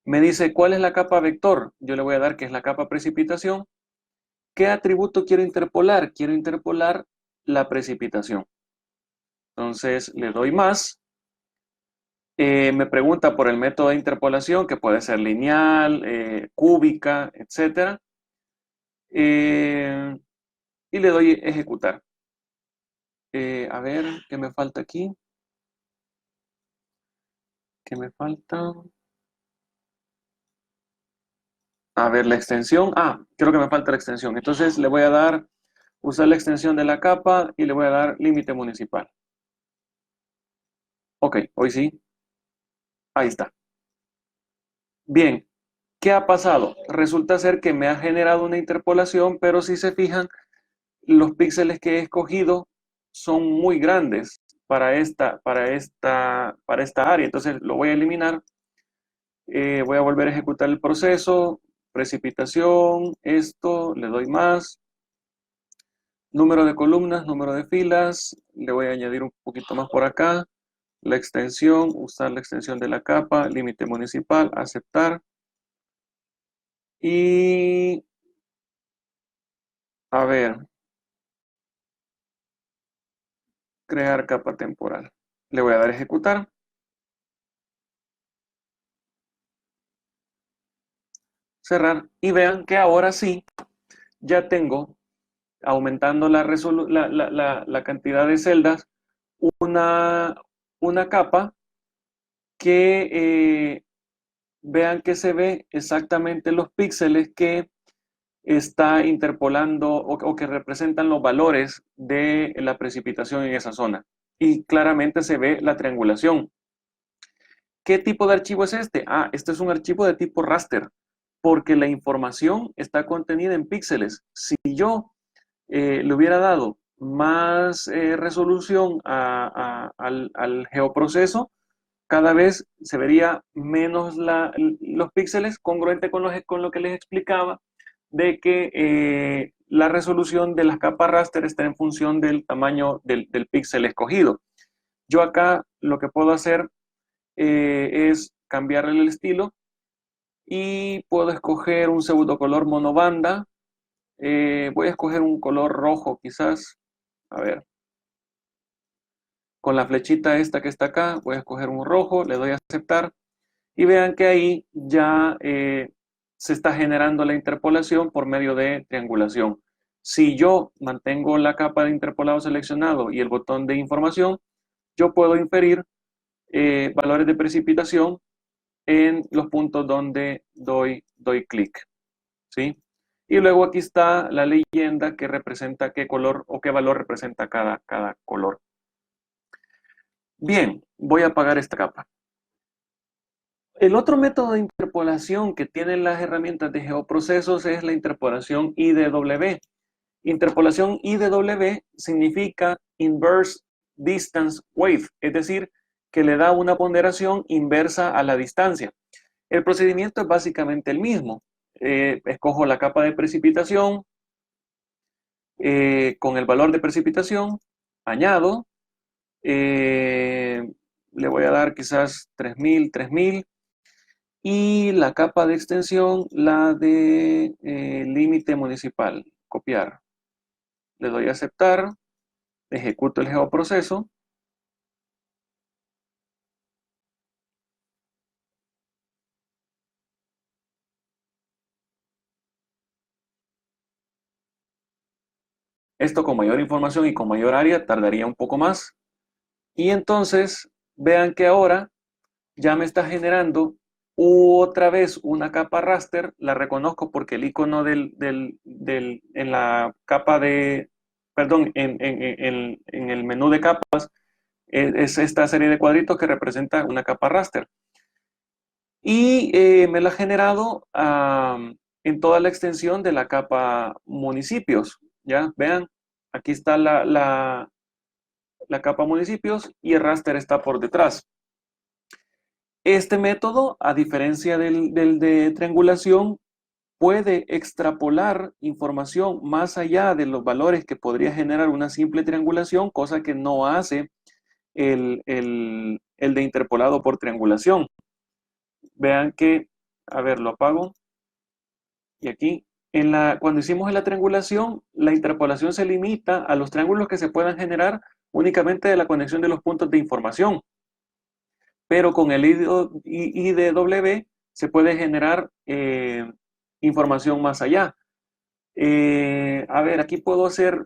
Me dice cuál es la capa vector. Yo le voy a dar que es la capa precipitación. ¿Qué atributo quiero interpolar? Quiero interpolar la precipitación. Entonces le doy más. Me pregunta por el método de interpolación, que puede ser lineal, cúbica, etc. Y le doy ejecutar. A ver, ¿qué me falta aquí? ¿Qué me falta? A ver, la extensión. Creo que me falta la extensión. Entonces le voy a dar, usar la extensión de la capa y le voy a dar límite municipal. Ok, hoy sí. Ahí está. Bien, ¿qué ha pasado? Resulta ser que me ha generado una interpolación, pero si se fijan, los píxeles que he escogido son muy grandes para esta área. Entonces lo voy a eliminar. Voy a volver a ejecutar el proceso. Precipitación, esto, le doy más. Número de columnas, número de filas. Le voy a añadir un poquito más por acá. La extensión, usar la extensión de la capa, límite municipal, aceptar. Y a ver, crear capa temporal. Le voy a dar a ejecutar. Cerrar. Y vean que ahora sí, ya tengo, aumentando la cantidad de celdas, una, una capa que vean que se ve exactamente los píxeles que está interpolando o que representan los valores de la precipitación en esa zona. y claramente se ve la triangulación. ¿Qué tipo de archivo es este? Este es un archivo de tipo raster, porque la información está contenida en píxeles. Si yo le hubiera dado más resolución al geoproceso, cada vez se vería menos los píxeles, congruente con lo que les explicaba, de que la resolución de las capas raster está en función del tamaño del píxel escogido. Yo acá lo que puedo hacer es cambiarle el estilo y puedo escoger un pseudo color monobanda. Voy a escoger un color rojo quizás. A ver, con la flechita esta que está acá, voy a escoger un rojo, le doy a aceptar y vean que ahí ya se está generando la interpolación por medio de triangulación. Si yo mantengo la capa de interpolado seleccionado y el botón de información, yo puedo inferir valores de precipitación en los puntos donde doy clic, ¿sí? Y luego aquí está la leyenda que representa qué color o qué valor representa cada color. Bien, voy a apagar esta capa. El otro método de interpolación que tienen las herramientas de geoprocesos es la interpolación IDW. Interpolación IDW significa Inverse Distance Wave, es decir, que le da una ponderación inversa a la distancia. El procedimiento es básicamente el mismo. Escojo la capa de precipitación con el valor de precipitación, añado, le voy a dar quizás 3000 y la capa de extensión, la de límite municipal, copiar. Le doy a aceptar, ejecuto el geoproceso. Esto con mayor información y con mayor área tardaría un poco más. Y entonces vean que ahora ya me está generando otra vez una capa raster. La reconozco porque el icono en la capa de, perdón, en el menú de capas es esta serie de cuadritos que representa una capa raster. Y me la ha generado en toda la extensión de la capa municipios. Ya, vean, aquí está la capa municipios y el raster está por detrás. Este método, a diferencia del de triangulación, puede extrapolar información más allá de los valores que podría generar una simple triangulación, cosa que no hace el de interpolado por triangulación. Vean que, a ver, lo apago. Y aquí, cuando hicimos la triangulación, la interpolación se limita a los triángulos que se puedan generar únicamente de la conexión de los puntos de información. Pero con el IDW se puede generar información más allá. A ver, aquí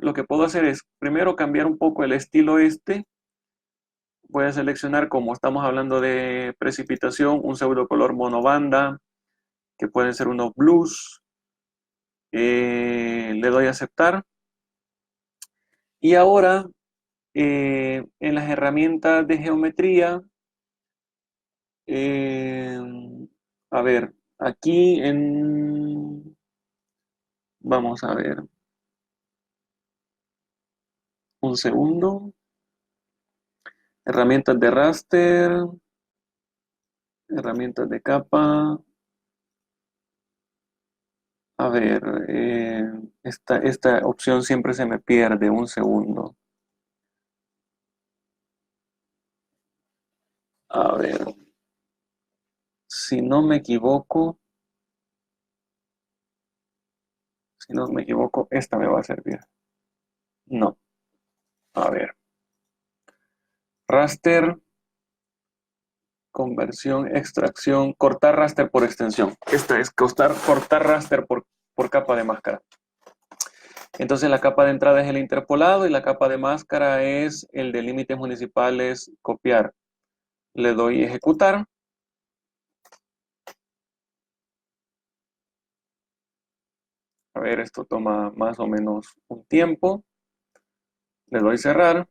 lo que puedo hacer es primero cambiar un poco el estilo este. Voy a seleccionar, como estamos hablando de precipitación, un pseudo color monobanda, que pueden ser unos blues. Le doy a aceptar. Y ahora, en las herramientas de geometría, eh, a ver, aquí vamos a ver, un segundo. Herramientas de raster, herramientas de capa. A ver, esta opción siempre se me pierde, un segundo. A ver, si no me equivoco, esta me va a servir. No, a ver. Raster, conversión, extracción, cortar raster por extensión. Esta es cortar raster por capa de máscara. Entonces la capa de entrada es el interpolado y la capa de máscara es el de límites municipales, copiar. Le doy ejecutar. A ver, esto toma más o menos un tiempo. Le doy cerrar.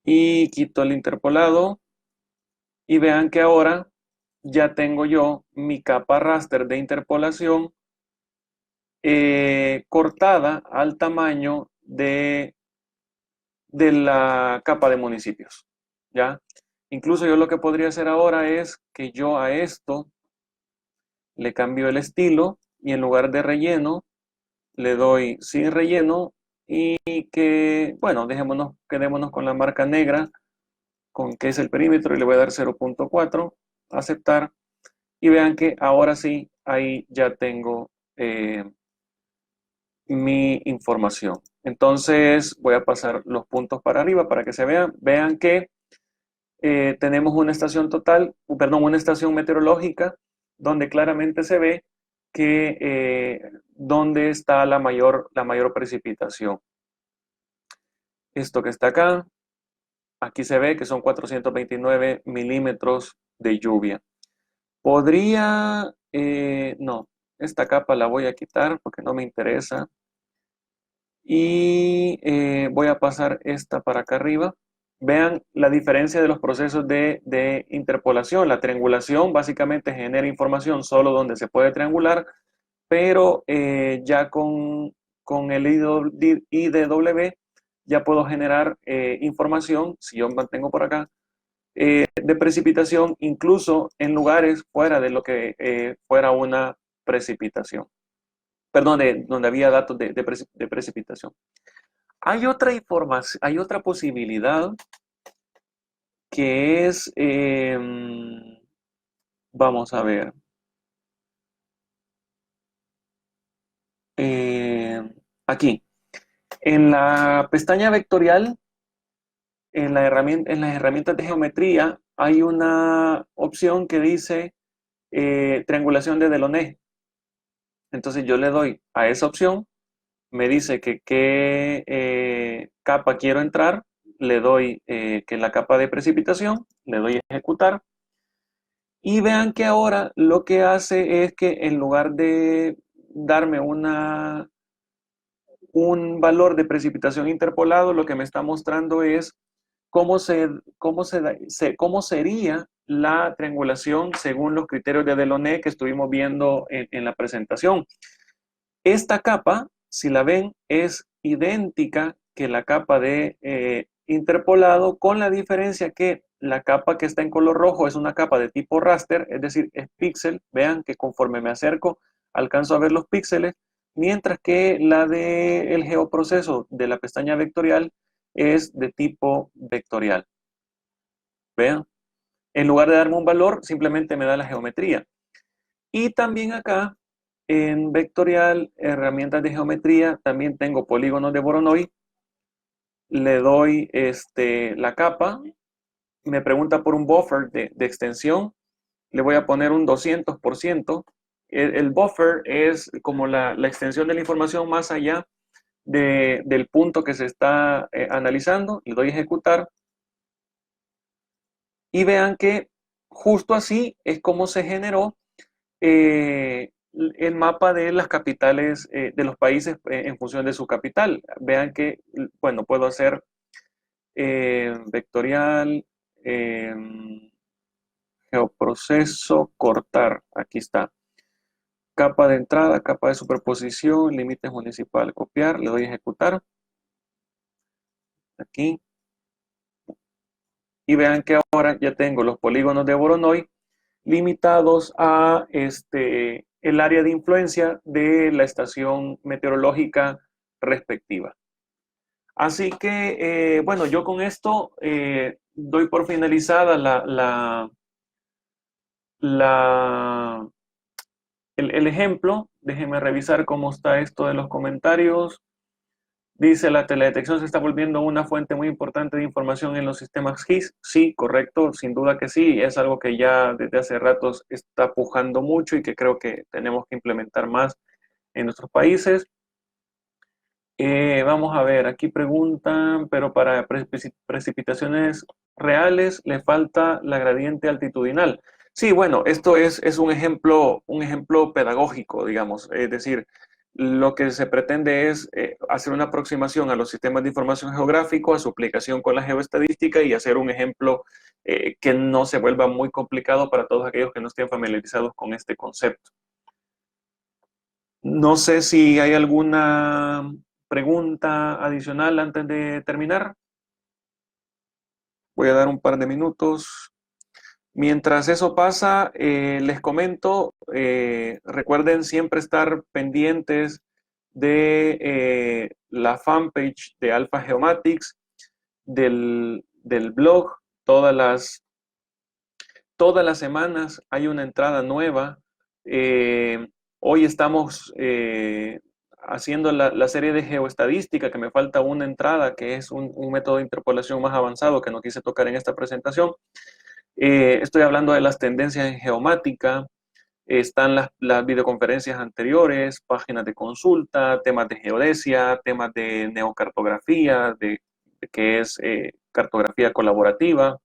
y quito el interpolado y vean que ahora ya tengo yo mi capa raster de interpolación cortada al tamaño de la capa de municipios, ¿ya? Incluso yo lo que podría hacer ahora es que yo a esto le cambio el estilo y en lugar de relleno le doy sin relleno y que, bueno, quedémonos con la marca negra, con que es el perímetro y le voy a dar 0.4, aceptar y vean que ahora sí, ahí ya tengo mi información. Entonces voy a pasar los puntos para arriba para que se vean. Vean que tenemos una estación total, perdón, una estación meteorológica donde claramente se ve que dónde está la mayor precipitación. Esto que está acá, aquí se ve que son 429 milímetros de lluvia. Podría, no, esta capa la voy a quitar porque no me interesa. Y voy a pasar esta para acá arriba. Vean la diferencia de los procesos de interpolación. La triangulación básicamente genera información solo donde se puede triangular, pero ya con el IDW ya puedo generar información, si yo mantengo por acá, de precipitación, incluso en lugares fuera de lo que fuera una precipitación. Perdón, donde había datos de precipitación. Hay otra información, hay otra posibilidad que es, vamos a ver, eh, aquí, en la pestaña vectorial, en las herramientas de geometría, hay una opción que dice triangulación de Delaunay. Entonces yo le doy a esa opción, me dice que qué capa quiero entrar, le doy que es la capa de precipitación, le doy a ejecutar. Y vean que ahora lo que hace es que en lugar de darme un valor de precipitación interpolado, lo que me está mostrando es cómo sería la triangulación según los criterios de Delaunay que estuvimos viendo en la presentación. Esta capa, si la ven, es idéntica que la capa de interpolado, con la diferencia que la capa que está en color rojo es una capa de tipo raster, es decir, es píxel. Vean que conforme me acerco alcanzo a ver los píxeles, mientras que la del geoproceso de la pestaña vectorial es de tipo vectorial. Vean, en lugar de darme un valor, simplemente me da la geometría. Y también acá, en vectorial, herramientas de geometría, también tengo polígonos de Voronoi. Le doy la capa, me pregunta por un buffer de extensión, le voy a poner un 200%. El buffer es como la extensión de la información más allá del punto que se está analizando. Le doy a ejecutar y vean que justo así es como se generó el mapa de las capitales de los países en función de su capital. Vean que, bueno, puedo hacer vectorial, geoproceso, cortar. Aquí está. Capa de entrada, capa de superposición, límites municipal, copiar. Le doy a ejecutar. Aquí. Y vean que ahora ya tengo los polígonos de Voronoi limitados a el área de influencia de la estación meteorológica respectiva. Así que, bueno, yo con esto doy por finalizada el ejemplo. Déjenme revisar cómo está esto de los comentarios. Dice, la teledetección se está volviendo una fuente muy importante de información en los sistemas GIS. Sí, correcto, sin duda que sí. Es algo que ya desde hace ratos está pujando mucho y que creo que tenemos que implementar más en nuestros países. Vamos a ver, aquí preguntan, pero para precipitaciones reales le falta la gradiente altitudinal. Sí, bueno, esto es un ejemplo pedagógico, digamos. Es decir, Lo que se pretende es hacer una aproximación a los sistemas de información geográfico, a su aplicación con la geoestadística y hacer un ejemplo que no se vuelva muy complicado para todos aquellos que no estén familiarizados con este concepto. No sé si hay alguna pregunta adicional antes de terminar. Voy a dar un par de minutos. Mientras eso pasa, les comento, recuerden siempre estar pendientes de la fanpage de Alpha Geomatics, del blog. Todas las semanas hay una entrada nueva. Hoy estamos haciendo la serie de geoestadística, que me falta una entrada, que es un método de interpolación más avanzado que no quise tocar en esta presentación. Estoy hablando de las tendencias en geomática, están las videoconferencias anteriores, páginas de consulta, temas de geodesia, temas de neocartografía, que es cartografía colaborativa.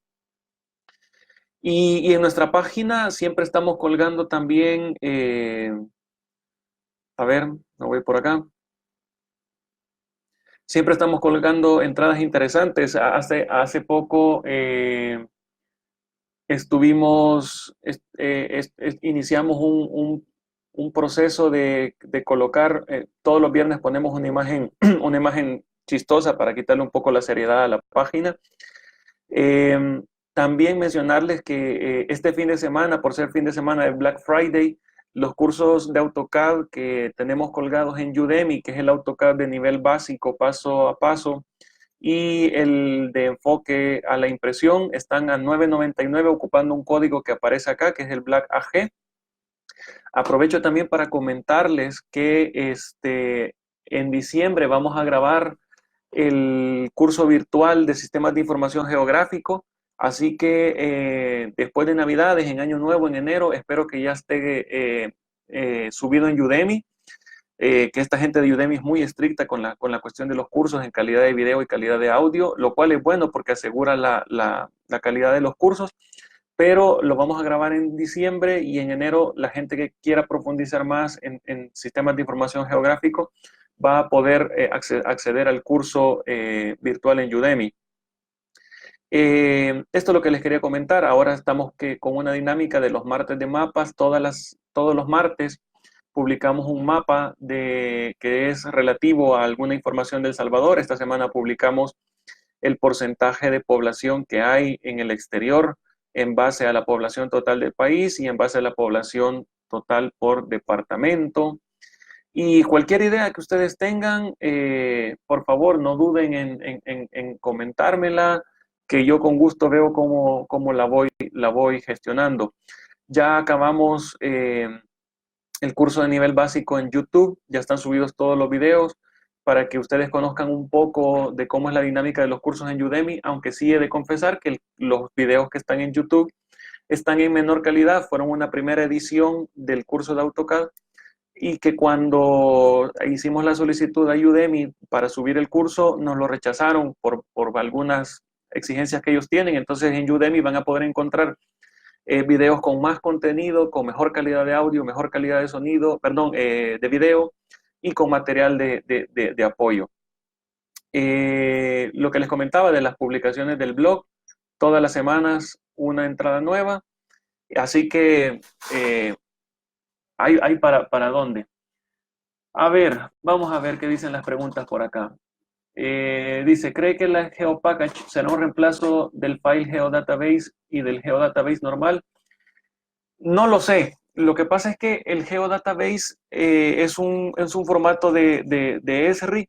Y en nuestra página siempre estamos colgando también, a ver, me voy por acá. Siempre estamos colgando entradas interesantes. Hace poco iniciamos un proceso de colocar, todos los viernes ponemos una imagen, una imagen chistosa para quitarle un poco la seriedad a la página. También mencionarles que este fin de semana, por ser fin de semana de Black Friday, los cursos de AutoCAD que tenemos colgados en Udemy, que es el AutoCAD de nivel básico, paso a paso, y el de enfoque a la impresión, están a $9.99 ocupando un código que aparece acá, que es el Black AG. Aprovecho también para comentarles que en diciembre vamos a grabar el curso virtual de Sistemas de Información Geográfico, así que después de Navidades, en Año Nuevo, en enero, espero que ya esté subido en Udemy, que esta gente de Udemy es muy estricta con la cuestión de los cursos en calidad de video y calidad de audio, lo cual es bueno porque asegura la calidad de los cursos, pero lo vamos a grabar en diciembre y en enero la gente que quiera profundizar más en sistemas de información geográfico va a poder acceder al curso virtual en Udemy. Esto es lo que les quería comentar. Ahora estamos con una dinámica de los martes de mapas. Todos los martes publicamos un mapa que es relativo a alguna información de El Salvador. Esta semana publicamos el porcentaje de población que hay en el exterior en base a la población total del país y en base a la población total por departamento. Y cualquier idea que ustedes tengan, por favor, no duden en comentármela, que yo con gusto veo cómo la voy gestionando. Ya acabamos el curso de nivel básico en YouTube, ya están subidos todos los videos para que ustedes conozcan un poco de cómo es la dinámica de los cursos en Udemy, aunque sí he de confesar que los videos que están en YouTube están en menor calidad, fueron una primera edición del curso de AutoCAD, y que cuando hicimos la solicitud a Udemy para subir el curso, nos lo rechazaron por algunas exigencias que ellos tienen. Entonces en Udemy van a poder encontrar videos con más contenido, con mejor calidad de audio, mejor calidad de sonido, perdón, de video, y con material de apoyo. Lo que les comentaba de las publicaciones del blog, todas las semanas una entrada nueva, así que hay para dónde. A ver, vamos a ver qué dicen las preguntas por acá. Dice, ¿cree que la GeoPackage será un reemplazo del file GeoDatabase y del GeoDatabase normal? No lo sé. Lo que pasa es que el GeoDatabase es un formato de Esri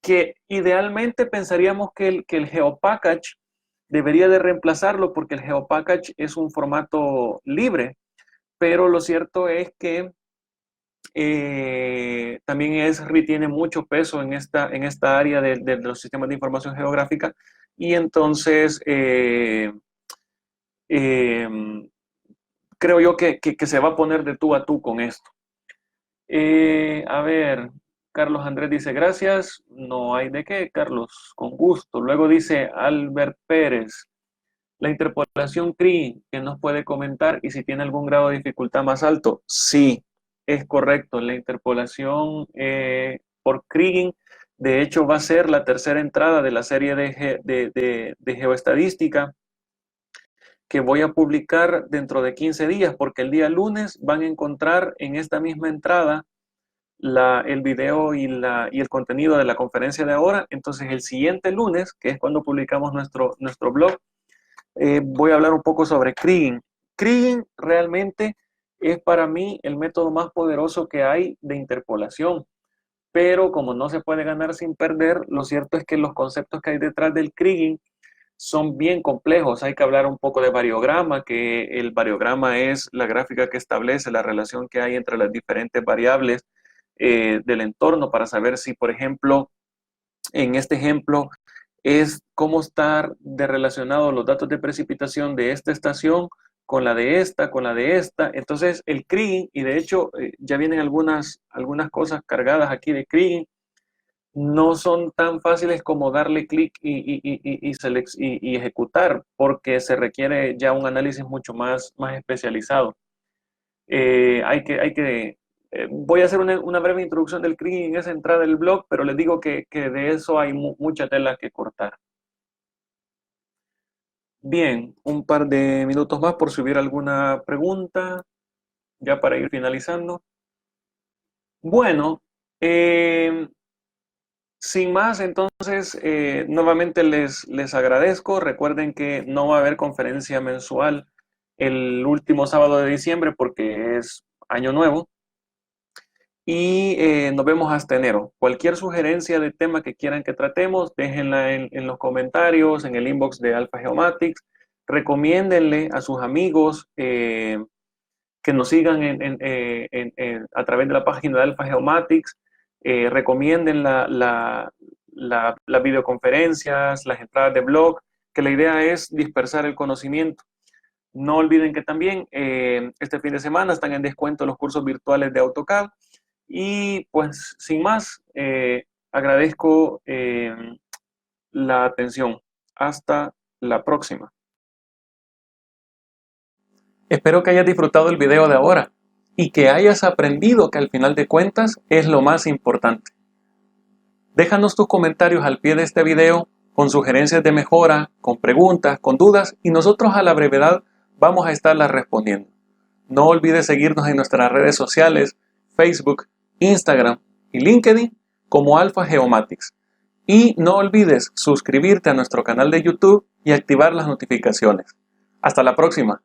que idealmente pensaríamos que el GeoPackage debería de reemplazarlo porque el GeoPackage es un formato libre, pero lo cierto es que también Esri tiene mucho peso en esta área de los sistemas de información geográfica, y entonces creo yo que se va a poner de tú a tú con esto. A ver, Carlos Andrés dice gracias, no hay de qué, Carlos, con gusto. Luego dice Albert Pérez, la interpolación CRI, que nos puede comentar y si tiene algún grado de dificultad más alto. Sí, es correcto. La interpolación por Kriging, de hecho, va a ser la tercera entrada de la serie de geoestadística que voy a publicar dentro de 15 días, porque el día lunes van a encontrar en esta misma entrada el video y el contenido de la conferencia de ahora. Entonces el siguiente lunes, que es cuando publicamos nuestro blog, voy a hablar un poco sobre Kriging. Kriging realmente es para mí el método más poderoso que hay de interpolación, pero como no se puede ganar sin perder, lo cierto es que los conceptos que hay detrás del Kriging son bien complejos. Hay que hablar un poco de variograma, que el variograma es la gráfica que establece la relación que hay entre las diferentes variables del entorno para saber si, por ejemplo, en este ejemplo, es cómo están de relacionados los datos de precipitación de esta estación con la de esta, con la de esta. Entonces, el Kriging, y de hecho ya vienen algunas cosas cargadas aquí de Kriging, no son tan fáciles como darle clic y ejecutar, porque se requiere ya un análisis mucho más especializado. Voy a hacer una breve introducción del Kriging en esa entrada del blog, pero les digo que de eso hay mucha tela que cortar. Bien, un par de minutos más por si hubiera alguna pregunta, ya para ir finalizando. Bueno, sin más, entonces, nuevamente les agradezco. Recuerden que no va a haber conferencia mensual el último sábado de diciembre porque es año nuevo. Y nos vemos hasta enero. Cualquier sugerencia de tema que quieran que tratemos, déjenla en los comentarios, en el inbox de Alpha Geomatics. Recomiéndenle a sus amigos que nos sigan a través de la página de Alpha Geomatics. Recomienden las videoconferencias, las entradas de blog, que la idea es dispersar el conocimiento. No olviden que también este fin de semana están en descuento los cursos virtuales de AutoCAD. Y pues sin más, agradezco la atención. Hasta la próxima. Espero que hayas disfrutado el video de ahora y que hayas aprendido que al final de cuentas es lo más importante. Déjanos tus comentarios al pie de este video con sugerencias de mejora, con preguntas, con dudas y nosotros a la brevedad vamos a estarlas respondiendo. No olvides seguirnos en nuestras redes sociales, Facebook, Instagram y LinkedIn como Alpha Geomatics. Y no olvides suscribirte a nuestro canal de YouTube y activar las notificaciones. Hasta la próxima.